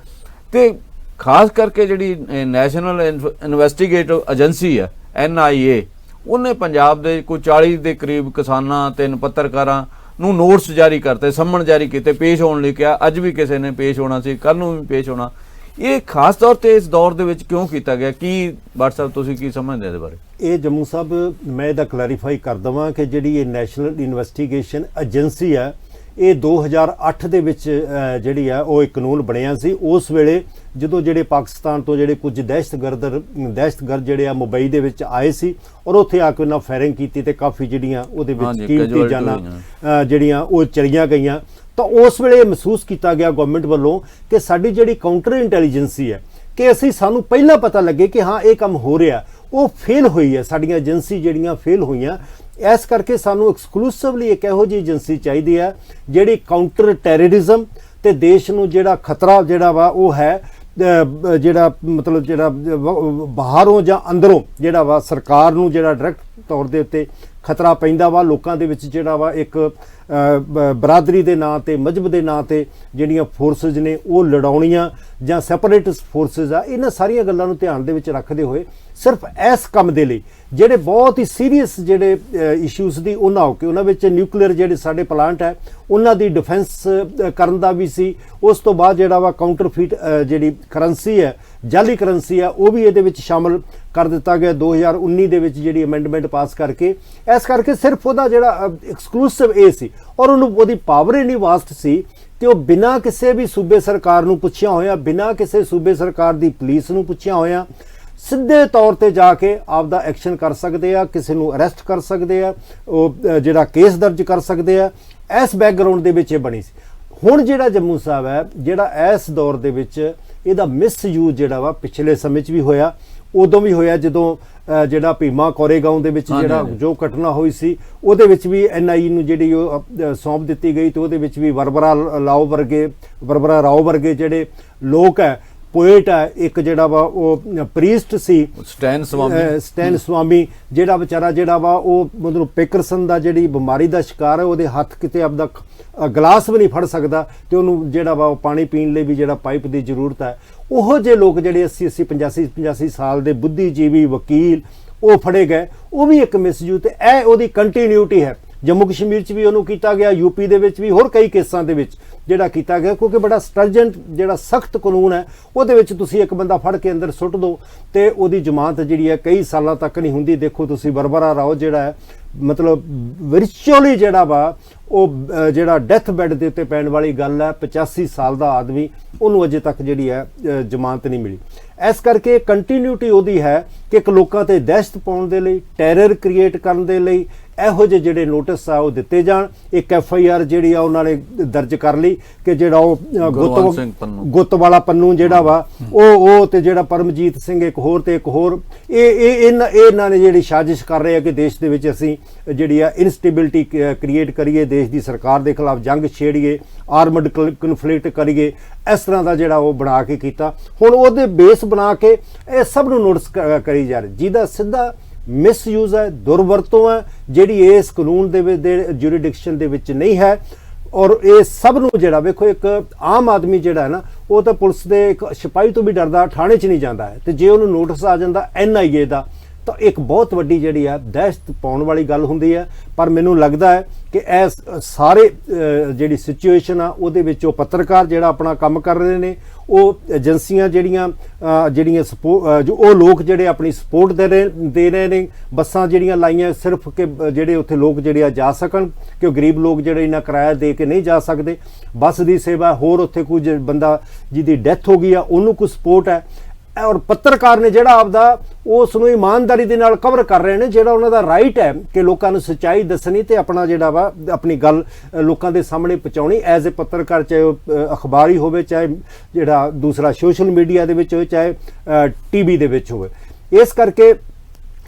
ਤੇ ਖਾਸ ਕਰਕੇ ਜਿਹੜੀ ਨੈਸ਼ਨਲ ਇਨਵੈਸਟੀਗੇਟਿਵ ਏਜੰਸੀ ਹੈ NIA, ਉਹਨੇ ਪੰਜਾਬ ਦੇ ਕੋਈ 40 ਦੇ ਕਰੀਬ ਕਿਸਾਨਾਂ ਤੇ ਪੱਤਰਕਾਰਾਂ ਨੂੰ ਨੋਟਿਸ ਜਾਰੀ ਕਰਤੇ, ਸੰਮਣ ਜਾਰੀ ਕੀਤੇ, ਪੇਸ਼ ਹੋਣ ਲਈ ਕਿਹਾ। ਅੱਜ ਵੀ ਕਿਸੇ ਨੇ ਪੇਸ਼ ਹੋਣਾ ਸੀ, ਕੱਲ ਨੂੰ ਵੀ ਪੇਸ਼ ਹੋਣਾ। ਇਹ ਖਾਸ ਤੌਰ ਤੇ ਇਸ ਦੌਰ ਦੇ ਵਿੱਚ ਕਿਉਂ ਕੀਤਾ ਗਿਆ? ਕੀ ਬਾਟ ਸਾਹਿਬ ਤੁਸੀਂ ਕੀ ਸਮਝਦੇ ਇਹਦੇ ਬਾਰੇ? ਇਹ ਜੰਮੂ ਸਾਹਿਬ, ਮੈਂ ਇਹਦਾ ਕਲੈਰੀਫਾਈ ਕਰ ਦੇਵਾਂ ਕਿ ਜਿਹੜੀ ਇਹ ਨੈਸ਼ਨਲ ਇਨਵੈਸਟੀਗੇਸ਼ਨ ਏਜੰਸੀ ਹੈ, ਇਹ 2008 ਦੇ ਵਿੱਚ ਜਿਹੜੀ ਆ ਉਹ ਇੱਕ ਕਾਨੂੰਨ ਬਣਿਆ ਸੀ। ਉਸ ਵੇਲੇ ਜਦੋਂ ਜਿਹੜੇ ਪਾਕਿਸਤਾਨ ਤੋਂ ਜਿਹੜੇ ਕੁਝ ਦਹਿਸ਼ਤਗਰਦ ਜਿਹੜੇ ਆ ਮੁੰਬਈ ਦੇ ਵਿੱਚ ਆਏ ਸੀ ਔਰ ਉੱਥੇ ਆ ਕੇ ਉਹਨਾਂ ਫਾਇਰਿੰਗ ਕੀਤੀ ਤੇ ਕਾਫੀ ਜਿਹੜੀਆਂ ਉਹਦੇ ਵਿੱਚ ਕੀਮਤੀ ਜਾਨਾਂ ਜਿਹੜੀਆਂ ਉਹ ਚਲੀਆਂ ਗਈਆਂ, ਤਾਂ ਉਸ ਵੇਲੇ ਮਹਿਸੂਸ ਕੀਤਾ ਗਿਆ ਗਵਰਨਮੈਂਟ ਵੱਲੋਂ ਕਿ ਸਾਡੀ ਜਿਹੜੀ ਕਾਊਂਟਰ ਇੰਟੈਲੀਜੈਂਸੀ ਹੈ ਕਿ ਸਾਨੂੰ ਪਹਿਲਾਂ ਪਤਾ ਲੱਗੇ ਕਿ ਹਾਂ ਇਹ ਕੰਮ ਹੋ ਰਿਹਾ, ਉਹ ਫੇਲ ਹੋਈ ਹੈ। ਸਾਡੀਆਂ ਏਜੰਸੀ ਜਿਹੜੀਆਂ ਫੇਲ ਹੋਈਆਂ, ਇਸ ਕਰਕੇ ਸਾਨੂੰ ਐਕਸਕਲੂਸਿਵਲੀ ਇੱਕ ਇਹੋ ਜਿਹੀ ਏਜੰਸੀ ਚਾਹੀਦੀ ਹੈ ਜਿਹੜੀ ਕਾਊਂਟਰ ਟੈਰਰਿਜ਼ਮ ਤੇ ਦੇਸ਼ ਨੂੰ ਜਿਹੜਾ ਖਤਰਾ ਜਿਹੜਾ ਵਾ ਉਹ ਹੈ, ਜਿਹੜਾ ਮਤਲਬ ਜਿਹੜਾ ਬਾਹਰੋਂ ਜਾਂ ਅੰਦਰੋਂ ਜਿਹੜਾ ਵਾ ਸਰਕਾਰ ਨੂੰ ਜਿਹੜਾ ਡਾਇਰੈਕਟ ਤੌਰ ਦੇ ਉੱਤੇ ਖਤਰਾ ਪੈਂਦਾ ਵਾ, ਲੋਕਾਂ ਦੇ ਵਿੱਚ ਜਿਹੜਾ ਵਾ ਇੱਕ ਬਰਾਦਰੀ ਦੇ ਨਾਂ ਤੇ ਮਜ਼ਹਬ ਦੇ ਨਾਂ ਤੇ ਜਿਹੜੀਆਂ ਫੋਰਸਿਸ ਨੇ ਉਹ ਲੜਾਉਣੀਆਂ ਜਾਂ ਸੈਪਰੇਟਿਸਟ ਫੋਰਸਿਸ ਆ, ਇਹਨਾਂ ਸਾਰੀਆਂ ਗੱਲਾਂ ਨੂੰ ਧਿਆਨ ਦੇ ਵਿੱਚ ਰੱਖਦੇ ਹੋਏ ਸਿਰਫ ਇਸ ਕੰਮ ਦੇ ਲਈ ਜਿਹੜੇ ਬਹੁਤ ਹੀ ਸੀਰੀਅਸ ਜਿਹੜੇ ਇਸ਼ੂਜ਼ ਦੀ ਉਹਨਾਂ ਹੋ ਕੇ ਉਹਨਾਂ ਵਿੱਚ ਨਿਊਕਲੀਅਰ ਜਿਹੜੇ ਸਾਡੇ ਪਲਾਂਟ ਹੈ ਉਹਨਾਂ ਦੀ ਡਿਫੈਂਸ ਕਰਨ ਦਾ ਵੀ ਸੀ। ਉਸ ਤੋਂ ਬਾਅਦ ਜਿਹੜਾ ਵਾ ਕਾਊਂਟਰਫੀਟ ਜਿਹੜੀ ਕਰੰਸੀ ਹੈ, ਜਾਲੀ ਕਰੰਸੀ ਆ, ਉਹ ਵੀ ਇਹਦੇ ਵਿੱਚ ਸ਼ਾਮਲ ਕਰ ਦਿੱਤਾ ਗਿਆ 2019 ਦੇ ਵਿੱਚ ਜਿਹੜੀ ਅਮੈਂਡਮੈਂਟ ਪਾਸ ਕਰਕੇ। ਇਸ ਕਰਕੇ ਸਿਰਫ ਉਹਦਾ ਜਿਹੜਾ ਐਕਸਕਲੂਸਿਵ ਇਹ ਸੀ ਔਰ ਉਹਦੀ ਪਾਵਰ ਇੰਨੀ ਵਾਸਟ ਸੀ ਕਿ ਉਹ ਬਿਨਾਂ ਕਿਸੇ ਵੀ ਸੂਬੇ ਸਰਕਾਰ ਨੂੰ ਪੁੱਛਿਆ ਹੋਇਆ, ਬਿਨਾਂ ਕਿਸੇ ਸੂਬੇ ਸਰਕਾਰ ਦੀ ਪੁਲਿਸ ਨੂੰ ਪੁੱਛਿਆ ਹੋਇਆ ਸਿੱਧੇ ਤੌਰ ਤੇ ਜਾ ਕੇ ਆਪਦਾ ਐਕਸ਼ਨ ਕਰ ਸਕਦੇ ਆ, ਕਿਸੇ ਨੂੰ ਅਰੈਸਟ ਕਰ ਸਕਦੇ ਆ, ਉਹ ਜਿਹੜਾ ਕੇਸ ਦਰਜ ਕਰ ਸਕਦੇ ਆ। ਇਸ ਬੈਕਗ੍ਰਾਉਂਡ ਦੇ ਵਿੱਚ ਇਹ ਬਣੀ ਸੀ। ਹੁਣ ਜਿਹੜਾ ਜੰਮੂ ਸਾਹਿਬ ਹੈ, ਜਿਹੜਾ ਇਸ ਦੌਰ ਦੇ ਵਿੱਚ ਇਹਦਾ ਮਿਸਯੂਜ਼ ਜਿਹੜਾ ਵਾ ਪਿਛਲੇ ਸਮੇਂ 'ਚ ਵੀ ਹੋਇਆ, ਉਦੋਂ ਵੀ ਹੋਇਆ ਜਦੋਂ ਜਿਹੜਾ ਭੀਮਾ ਕੋਰੇਗਾਉਂ ਦੇ ਵਿੱਚ ਜਿਹੜਾ ਜੋ ਘਟਨਾ ਹੋਈ ਸੀ ਉਹਦੇ ਵਿੱਚ ਵੀ NIA ਨੂੰ ਜਿਹੜੀ ਉਹ ਸੌਂਪ ਦਿੱਤੀ ਗਈ ਤੇ ਉਹਦੇ ਵਿੱਚ ਵੀ ਵਰਬਰਾ ਰਾਓ ਵਰਗੇ ਜਿਹੜੇ ਲੋਕ ਹੈ, ਪੋਇਟ ਹੈ, ਇੱਕ ਜਿਹੜਾ ਵਾ ਉਹ ਪ੍ਰੀਸਟ ਸੀ ਸਟੈਨ ਸਵਾਮੀ, ਜਿਹੜਾ ਵਿਚਾਰਾ ਜਿਹੜਾ ਵਾ ਉਹ ਮਤਲਬ ਪੈਕਰਸਨ ਦਾ ਜਿਹੜੀ ਬਿਮਾਰੀ ਦਾ ਸ਼ਿਕਾਰ ਹੈ, ਉਹਦੇ ਹੱਥ ਕਿਤੇ ਆਪਦਾ ਗਲਾਸ ਵੀ ਨਹੀਂ ਫੜ ਸਕਦਾ ਤੇ ਉਹਨੂੰ ਜਿਹੜਾ ਵਾ ਉਹ ਪਾਣੀ ਪੀਣ ਲਈ ਵੀ ਜਿਹੜਾ ਪਾਈਪ ਦੀ ਜ਼ਰੂਰਤ ਹੈ। ਉਹੋ ਜਿਹੇ ਲੋਕ ਜਿਹੜੇ 80 85 ਸਾਲ ਦੇ ਬੁੱਧੀਜੀਵੀ ਵਕੀਲ ਉਹ ਫੜੇ ਗਏ, ਉਹ ਵੀ ਇੱਕ ਮਿਸਯੂਜ਼ ਤੇ ਇਹ ਉਹਦੀ ਕੰਟੀਨਿਊਟੀ ਹੈ। ਜੰਮੂ ਕਸ਼ਮੀਰ 'ਚ ਵੀ ਉਹਨੂੰ ਕੀਤਾ ਗਿਆ, UP ਦੇ ਵਿੱਚ ਵੀ, ਹੋਰ ਕਈ ਕੇਸਾਂ ਦੇ ਵਿੱਚ ਜਿਹੜਾ ਕੀਤਾ ਗਿਆ, ਕਿਉਂਕਿ ਬੜਾ ਸਟਰਜੈਂਟ ਜਿਹੜਾ ਸਖਤ ਕਾਨੂੰਨ ਹੈ ਉਹਦੇ ਵਿੱਚ ਤੁਸੀਂ ਇੱਕ ਬੰਦਾ ਫੜ ਕੇ ਅੰਦਰ ਸੁੱਟ ਦਿਓ ਤੇ ਉਹਦੀ ਜ਼ਮਾਨਤ ਜਿਹੜੀ ਹੈ ਕਈ ਸਾਲਾਂ ਤੱਕ ਨਹੀਂ ਹੁੰਦੀ। ਦੇਖੋ ਤੁਸੀਂ ਵਰਬਰਾ ਰਾਓ ਜਿਹੜਾ ਹੈ ਮਤਲਬ ਵਿਰਚੁਅਲੀ ਜਿਹੜਾ ਵਾ ਉਹ ਜਿਹੜਾ ਡੈਥ ਬੈੱਡ ਦੇ ਉੱਤੇ ਪੈਣ ਵਾਲੀ ਗੱਲ ਹੈ, 85 ਸਾਲ ਦਾ ਆਦਮੀ, ਉਹਨੂੰ ਅਜੇ ਤੱਕ ਜਿਹੜੀ ਹੈ ਜ਼ਮਾਨਤ ਨਹੀਂ ਮਿਲੀ। ਇਸ ਕਰਕੇ ਕੰਟੀਨਿਊਟੀ ਉਹਦੀ ਹੈ ਕਿ ਇੱਕ ਲੋਕਾਂ ਤੇ ਦਹਿਸ਼ਤ ਪਾਉਣ ਦੇ ਲਈ, ਟੈਰਰ ਕ੍ਰੀਏਟ ਕਰਨ ਦੇ ਲਈ ਇਹੋ ਜਿਹੇ ਜਿਹੜੇ ਨੋਟਿਸ ਆ ਉਹ ਦਿੱਤੇ ਜਾਣ। ਇੱਕ FIR ਜਿਹੜੀ ਆ ਉਹਨਾਂ ਨੇ ਦਰਜ ਕਰ ਲਈ ਕਿ ਜਿਹੜਾ ਉਹ ਗੁੱਤ ਵਾਲਾ ਪੰਨੂ ਜਿਹੜਾ ਵਾ ਉਹ ਤੇ ਜਿਹੜਾ ਪਰਮਜੀਤ ਸਿੰਘ ਇੱਕ ਹੋਰ ਤੇ ਇੱਕ ਹੋਰ ਇਹਨਾਂ ਨੇ ਜਿਹੜੀ ਸਾਜ਼ਿਸ਼ ਕਰ ਰਹੇ ਆ ਕਿ ਦੇਸ਼ ਦੇ ਵਿੱਚ ਅਸੀਂ ਜਿਹੜੀ ਆ ਇਨਸਟੇਬਿਲਿਟੀ ਕ੍ਰੀਏਟ ਕਰੀਏ, ਦੇਸ਼ ਦੀ ਸਰਕਾਰ ਦੇ ਖਿਲਾਫ ਜੰਗ ਛੇੜੀਏ, ਆਰਮਡ ਕਨਫਲਿਕਟ ਕਰੀਏ, ਇਸ ਤਰ੍ਹਾਂ ਦਾ ਜਿਹੜਾ ਉਹ ਬਣਾ ਕੇ ਕੀਤਾ। ਹੁਣ ਉਹਦੇ ਬੇਸ ਬਣਾ ਕੇ ਇਹ ਸਭ ਨੂੰ ਨੋਟਿਸ ਕਰੀ ਜਾ ਰਹੀ, ਜਿਹਦਾ ਸਿੱਧਾ ਮਿਸਯੂਜ਼ ਹੈ, ਦੁਰਵਰਤੋਂ ਹੈ ਜਿਹੜੀ ਇਸ ਕਾਨੂੰਨ ਦੇ ਜੁਰੀਡਿਕਸ਼ਨ ਦੇ ਵਿੱਚ ਨਹੀਂ ਹੈ। ਔਰ ਇਹ ਸਭ ਨੂੰ ਜਿਹੜਾ ਵੇਖੋ ਇੱਕ ਆਮ ਆਦਮੀ ਜਿਹੜਾ ਹੈ ਨਾ ਉਹ ਤਾਂ ਪੁਲਿਸ ਦੇ ਇੱਕ ਸਿਪਾਹੀ ਤੋਂ ਵੀ ਡਰਦਾ, ਥਾਣੇ 'ਚ ਨਹੀਂ ਜਾਂਦਾ ਹੈ ਤੇ ਜੇ ਉਹਨੂੰ ਨੋਟਿਸ ਆ ਜਾਂਦਾ NIA ਦਾ ਤਾਂ ਇੱਕ ਬਹੁਤ ਵੱਡੀ ਜਿਹੜੀ ਆ ਦਹਿਸ਼ਤ ਪਾਉਣ ਵਾਲੀ ਗੱਲ ਹੁੰਦੀ ਹੈ। ਪਰ ਮੈਨੂੰ ਲੱਗਦਾ ਹੈ ਕਿ ਇਹ ਸਾਰੇ ਜਿਹੜੀ ਸਿਚੁਏਸ਼ਨ ਆ ਉਹਦੇ ਵਿੱਚ ਉਹ ਪੱਤਰਕਾਰ ਜਿਹੜਾ ਆਪਣਾ ਕੰਮ ਕਰ ਰਹੇ ਨੇ, ਉਹ ਏਜੰਸੀਆਂ ਜਿਹੜੀਆਂ ਜੋ ਉਹ ਲੋਕ ਜਿਹੜੇ ਆਪਣੀ ਸਪੋਰਟ ਦੇ ਰਹੇ ਨੇ, ਬੱਸਾਂ ਜਿਹੜੀਆਂ ਲਾਈਆਂ ਸਿਰਫ ਕਿ ਜਿਹੜੇ ਉੱਥੇ ਲੋਕ ਜਿਹੜੇ ਆ ਜਾ ਸਕਣ, ਕਿ ਉਹ ਗਰੀਬ ਲੋਕ ਜਿਹੜੇ ਇਹਨਾਂ ਕਿਰਾਇਆ ਦੇ ਕੇ ਨਹੀਂ ਜਾ ਸਕਦੇ, ਬੱਸ ਦੀ ਸੇਵਾ, ਹੋਰ ਉੱਥੇ ਕੁਝ ਬੰਦਾ ਜਿਹਦੀ ਡੈਥ ਹੋ ਗਈ ਆ ਉਹਨੂੰ ਕੋਈ ਸਪੋਰਟ ਹੈ। ਔਰ ਪੱਤਰਕਾਰ ਨੇ ਜਿਹੜਾ ਆਪਦਾ ਉਸ ਨੂੰ ਇਮਾਨਦਾਰੀ ਦੇ ਨਾਲ ਕਵਰ ਕਰ ਰਹੇ ਨੇ, ਜਿਹੜਾ ਉਹਨਾਂ ਦਾ ਰਾਈਟ ਹੈ ਕਿ ਲੋਕਾਂ ਨੂੰ ਸੱਚਾਈ ਦੱਸਣੀ ਤੇ ਆਪਣਾ ਜਿਹੜਾ ਵਾ ਆਪਣੀ ਗੱਲ ਲੋਕਾਂ ਦੇ ਸਾਹਮਣੇ ਪਹੁੰਚਾਉਣੀ ਐਜ਼ ਏ ਪੱਤਰਕਾਰ, ਚਾਹੇ ਉਹ ਅਖਬਾਰੀ ਹੋਵੇ, ਚਾਹੇ ਜਿਹੜਾ ਦੂਸਰਾ ਸੋਸ਼ਲ ਮੀਡੀਆ ਦੇ ਵਿੱਚ ਹੋਵੇ, ਚਾਹੇ TV ਦੇ ਵਿੱਚ ਹੋਵੇ। ਇਸ ਕਰਕੇ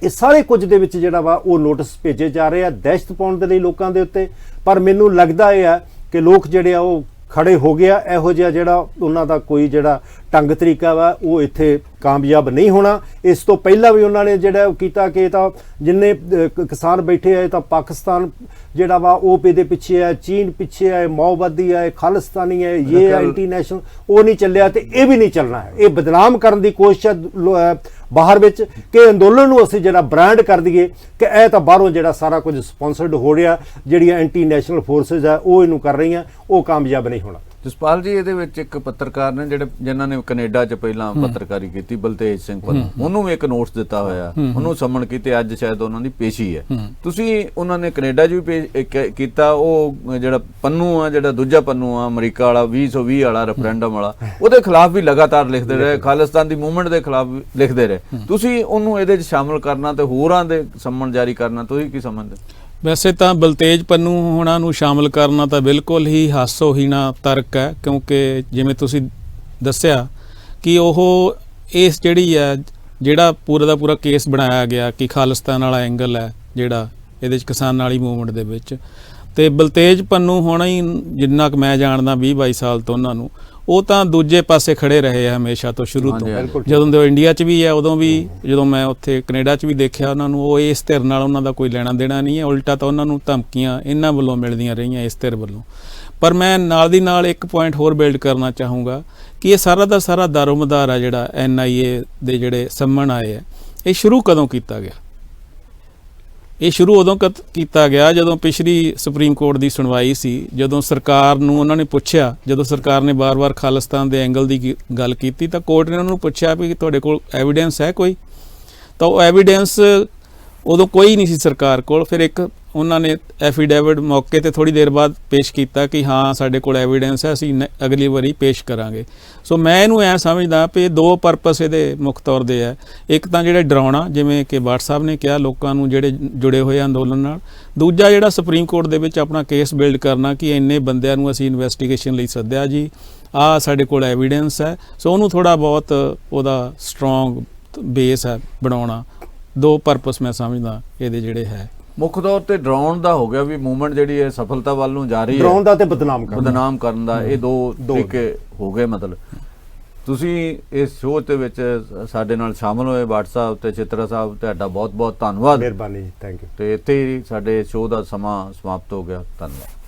ਇਹ ਸਾਰੇ ਕੁਝ ਦੇ ਵਿੱਚ ਜਿਹੜਾ ਵਾ ਉਹ ਨੋਟਿਸ ਭੇਜੇ ਜਾ ਰਹੇ ਆ ਦਹਿਸ਼ਤ ਪਾਉਣ ਦੇ ਲਈ ਲੋਕਾਂ ਦੇ ਉੱਤੇ। ਪਰ ਮੈਨੂੰ ਲੱਗਦਾ ਇਹ ਆ ਕਿ ਲੋਕ ਜਿਹੜੇ ਆ ਉਹ ਖੜੇ ਹੋ ਗਿਆ, ਇਹੋ ਜਿਹਾ ਜਿਹੜਾ ਉਹਨਾਂ ਦਾ ਕੋਈ ਜਿਹੜਾ ਢੰਗ ਤਰੀਕਾ ਵਾ ਉਹ ਇੱਥੇ ਕਾਮਯਾਬ ਨਹੀਂ ਹੋਣਾ। ਇਸ ਤੋਂ ਪਹਿਲਾਂ ਵੀ ਉਹਨਾਂ ਨੇ ਜਿਹੜਾ ਕੀਤਾ ਕਿ ਤਾਂ ਜਿੰਨੇ ਕਿਸਾਨ ਬੈਠੇ ਆ ਤਾਂ ਪਾਕਿਸਤਾਨ ਜਿਹੜਾ ਵਾ ਉਹ ਇਹਦੇ ਪਿੱਛੇ ਹੈ, ਚੀਨ ਪਿੱਛੇ ਹੈ, ਮਾਓਵਾਦੀ ਹੈ, ਖਾਲਿਸਤਾਨੀ ਹੈ, ਇਹ ਐਂਟੀ ਨੈਸ਼ਨਲ, ਉਹ ਨਹੀਂ ਚੱਲਿਆ ਤੇ ਇਹ ਵੀ ਨਹੀਂ ਚੱਲਣਾ ਹੈ। ਇਹ ਬਦਨਾਮ ਕਰਨ ਦੀ ਕੋਸ਼ਿਸ਼ ਹੈ ਬਾਹਰ ਵਿੱਚ ਕਿ ਅੰਦੋਲਨ ਨੂੰ ਅਸੀਂ ਜਿਹੜਾ ਬ੍ਰਾਂਡ ਕਰ ਦਈਏ ਕਿ ਇਹ ਤਾਂ ਬਾਹਰੋਂ ਜਿਹੜਾ ਸਾਰਾ ਕੁਝ ਸਪਾਂਸਰਡ ਹੋ ਰਿਹਾ, ਜਿਹੜੀਆਂ ਐਂਟੀ ਨੈਸ਼ਨਲ ਫੋਰਸਿਸ ਆ ਉਹ ਇਹਨੂੰ ਕਰ ਰਹੀਆਂ, ਉਹ ਕਾਮਯਾਬ ਨਹੀਂ ਹੋਣਾ। ਜਸਪਾਲ ਜੀ, ਇਹਦੇ ਵਿੱਚ ਇੱਕ ਪੱਤਰਕਾਰ ਨੇ ਜਿਨ੍ਹਾਂ ਨੇ ਕੈਨੇਡਾ 'ਚ ਪਹਿਲਾਂ ਪੱਤਰਕਾਰੀ ਕੀਤੀ, ਬਲਤੇਜ ਸਿੰਘ ਪੰਨੂ, ਉਹਨੂੰ ਵੀ ਇੱਕ ਨੋਟਿਸ ਦਿੱਤਾ ਹੋਇਆ, ਉਹਨੂੰ ਸਮਨ ਕੀਤੇ, ਅੱਜ ਸ਼ਾਇਦ ਉਹਨਾਂ ਦੀ ਪੇਸ਼ੀ ਹੈ। ਤੁਸੀਂ ਉਹਨਾਂ ਨੇ ਕੈਨੇਡਾ 'ਚ ਵੀ ਕੀਤਾ, ਉਹ ਜਿਹੜਾ ਪੰਨੂ ਆ, ਜਿਹੜਾ ਦੂਜਾ ਪੰਨੂ ਆ ਅਮਰੀਕਾ ਵਾਲਾ 2020 ਵਾਲਾ ਰੈਫਰੈਂਡਮ ਵਾਲਾ, ਉਹਦੇ ਖਿਲਾਫ ਵੀ ਲਗਾਤਾਰ ਲਿਖਦੇ ਰਹੇ, ਖਾਲਿਸਤਾਨ ਦੀ ਮੂਵਮੈਂਟ ਦੇ ਖਿਲਾਫ ਲਿਖਦੇ ਰਹੇ। ਤੁਸੀਂ ਉਹਨੂੰ ਇਹਦੇ 'ਚ ਸ਼ਾਮਲ ਕਰਨਾ ਤੇ ਹੋਰਾਂ ਦੇ ਸਮਨ ਜਾਰੀ ਕਰਨਾ, ਤੁਸੀਂ ਕੀ ਸਮਝਦੇ? ਵੈਸੇ ਤਾਂ ਬਲਤੇਜ ਪੰਨੂ ਹੋਣਾ ਨੂੰ ਸ਼ਾਮਲ ਕਰਨਾ ਤਾਂ ਬਿਲਕੁਲ ਹੀ ਹਾਸੋਹੀਣਾ ਤਰਕ ਹੈ, ਕਿਉਂਕਿ ਜਿਵੇਂ ਤੁਸੀਂ ਦੱਸਿਆ ਕਿ ਉਹ ਇਸ ਜਿਹੜੀ ਹੈ ਜਿਹੜਾ ਪੂਰਾ ਦਾ ਪੂਰਾ ਕੇਸ ਬਣਾਇਆ ਗਿਆ ਕਿ ਖਾਲਿਸਤਾਨ ਵਾਲਾ ਐਂਗਲ ਹੈ ਜਿਹੜਾ ਇਹਦੇ 'ਚ ਕਿਸਾਨਾਂ ਵਾਲੀ ਮੂਵਮੈਂਟ ਦੇ ਵਿੱਚ, ਤੇ ਬਲਤੇਜ ਪੰਨੂ ਹੋਣਾ ਹੀ ਜਿੰਨਾ ਕੁ ਮੈਂ ਜਾਣਦਾ 20-22 ਸਾਲ ਤੋਂ ਉਹਨਾਂ ਨੂੰ, ਉਹ ਤਾਂ ਦੂਜੇ ਪਾਸੇ ਖੜੇ ਰਹੇ ਆ ਹਮੇਸ਼ਾ ਤੋਂ ਸ਼ੁਰੂ ਤੋਂ। ਹਾਂਜੀ, ਬਿਲਕੁਲ। ਜਦੋਂ ਦੇ ਇੰਡੀਆ 'ਚ ਵੀ ਹੈ ਉਦੋਂ ਵੀ, ਜਦੋਂ ਮੈਂ ਉੱਥੇ ਕੈਨੇਡਾ 'ਚ ਵੀ ਦੇਖਿਆ ਉਹਨਾਂ ਨੂੰ, ਉਹ ਇਸ ਧਿਰ ਨਾਲ ਉਹਨਾਂ ਦਾ ਕੋਈ ਲੈਣਾ ਦੇਣਾ ਨਹੀਂ ਹੈ, ਉਲਟਾ ਤਾਂ ਉਹਨਾਂ ਨੂੰ ਧਮਕੀਆਂ ਇਹਨਾਂ ਵੱਲੋਂ ਮਿਲਦੀਆਂ ਰਹੀਆਂ, ਇਸ ਧਿਰ ਵੱਲੋਂ। ਪਰ ਮੈਂ ਨਾਲ ਦੀ ਨਾਲ ਇੱਕ ਪੁਆਇੰਟ ਹੋਰ ਬਿਲਡ ਕਰਨਾ ਚਾਹੂੰਗਾ ਕਿ ਇਹ ਸਾਰਾ ਦਾ ਸਾਰਾ ਦਾਰੋਮਦਾਰ ਆ ਜਿਹੜਾ NIA ਦੇ ਜਿਹੜੇ ਸੰਮਣ ਆਏ ਆ, ਇਹ ਸ਼ੁਰੂ ਕਦੋਂ ਕੀਤਾ ਗਿਆ? ਇਹ ਸ਼ੁਰੂ ਉਦੋਂ ਕੀਤਾ ਗਿਆ ਜਦੋਂ ਪਿਛਲੀ ਸੁਪਰੀਮ ਕੋਰਟ ਦੀ ਸੁਣਵਾਈ ਸੀ, ਜਦੋਂ ਸਰਕਾਰ ਨੂੰ ਉਹਨਾਂ ਨੇ ਪੁੱਛਿਆ, ਜਦੋਂ ਸਰਕਾਰ ਨੇ ਵਾਰ-ਵਾਰ ਖਾਲਿਸਤਾਨ ਦੇ ਐਂਗਲ ਦੀ ਗੱਲ ਕੀਤੀ ਤਾਂ ਕੋਰਟ ਨੇ ਉਹਨਾਂ ਨੂੰ ਪੁੱਛਿਆ ਵੀ ਤੁਹਾਡੇ ਕੋਲ ਐਵੀਡੈਂਸ ਹੈ ਕੋਈ? ਤਾਂ ਉਹ ਐਵੀਡੈਂਸ ਉਦੋਂ ਕੋਈ ਨਹੀਂ ਸੀ ਸਰਕਾਰ ਕੋਲ। ਫਿਰ ਇੱਕ ਉਹਨਾਂ ਨੇ ਐਫੀਡੇਵਿਟ ਮੌਕੇ ਤੇ ਥੋੜੀ ਦੇਰ ਬਾਅਦ ਪੇਸ਼ ਕੀਤਾ ਕਿ ਹਾਂ ਸਾਡੇ ਕੋਲ ਐਵੀਡੈਂਸ ਹੈ, ਅਸੀਂ ਅਗਲੀ ਵਾਰੀ ਪੇਸ਼ ਕਰਾਂਗੇ। ਸੋ ਮੈਂ ਇਹਨੂੰ ਐ ਸਮਝਦਾ ਕਿ ਦੋ ਪਰਪਸ ਇਹਦੇ ਮੁੱਖ ਤੌਰ ਦੇ ਹੈ। ਇੱਕ ਤਾਂ ਜਿਹੜਾ ਡਰਾਉਣਾ, ਜਿਵੇਂ ਕਿ ਬਾਠ ਸਾਹਿਬ ਨੇ ਕਿਹਾ, ਲੋਕਾਂ ਨੂੰ ਜਿਹੜੇ ਜੁੜੇ ਹੋਏ ਅੰਦੋਲਨ ਨਾਲ। ਦੂਜਾ ਜਿਹੜਾ ਸੁਪਰੀਮ ਕੋਰਟ ਦੇ ਵਿੱਚ ਆਪਣਾ ਕੇਸ ਬਿਲਡ ਕਰਨਾ ਕਿ ਇੰਨੇ ਬੰਦਿਆਂ ਨੂੰ ਅਸੀਂ ਇਨਵੈਸਟੀਗੇਸ਼ਨ ਲਈ ਸੱਦਿਆ ਜੀ, ਆਹ ਸਾਡੇ ਕੋਲ ਐਵੀਡੈਂਸ ਹੈ। ਸੋ ਉਹਨੂੰ ਥੋੜਾ ਬਹੁਤ ਉਹਦਾ ਸਟਰੋਂਗ ਬੇਸ ਹੈ ਬਣਾਉਣਾ। ਦੋ ਪਰਪਸ ਮੈਂ ਸਮਝਦਾ ਇਹਦੇ ਜਿਹੜੇ ਹੈ। ਮੁੱਖ ਤੌਰ ਤੇ ਡਰਾਉਣ ਦਾ ਹੋ ਗਿਆ ਵੀ ਮੂਵਮੈਂਟ ਜਿਹੜੀ ਹੈ ਸਫਲਤਾ ਵੱਲ ਨੂੰ ਜਾ ਰਹੀ ਹੈ, ਡਰਾਉਣ ਦਾ ਤੇ ਬਦਨਾਮ ਕਰਨ ਦਾ, ਇਹ ਦੋ ਤਰੀਕੇ ਹੋ ਗਏ। ਮਤਲਬ ਤੁਸੀਂ ਇਸ ਸ਼ੋਅ ਦੇ ਵਿੱਚ ਸਾਡੇ ਨਾਲ ਸ਼ਾਮਲ ਹੋਏ, ਬਾਠ ਸਾਹਿਬ ਤੇ ਚਿੱਤਰਾ ਸਾਹਿਬ, ਤੁਹਾਡਾ ਬਹੁਤ ਬਹੁਤ ਧੰਨਵਾਦ। ਮਿਹਰਬਾਨੀ ਜੀ, ਥੈਂਕ ਯੂ। ਤੇ ਇੱਥੇ ਹੀ ਸਾਡੇ ਸ਼ੋਅ ਦਾ ਸਮਾਂ ਸਮਾਪਤ ਹੋ ਗਿਆ। ਧੰਨਵਾਦ।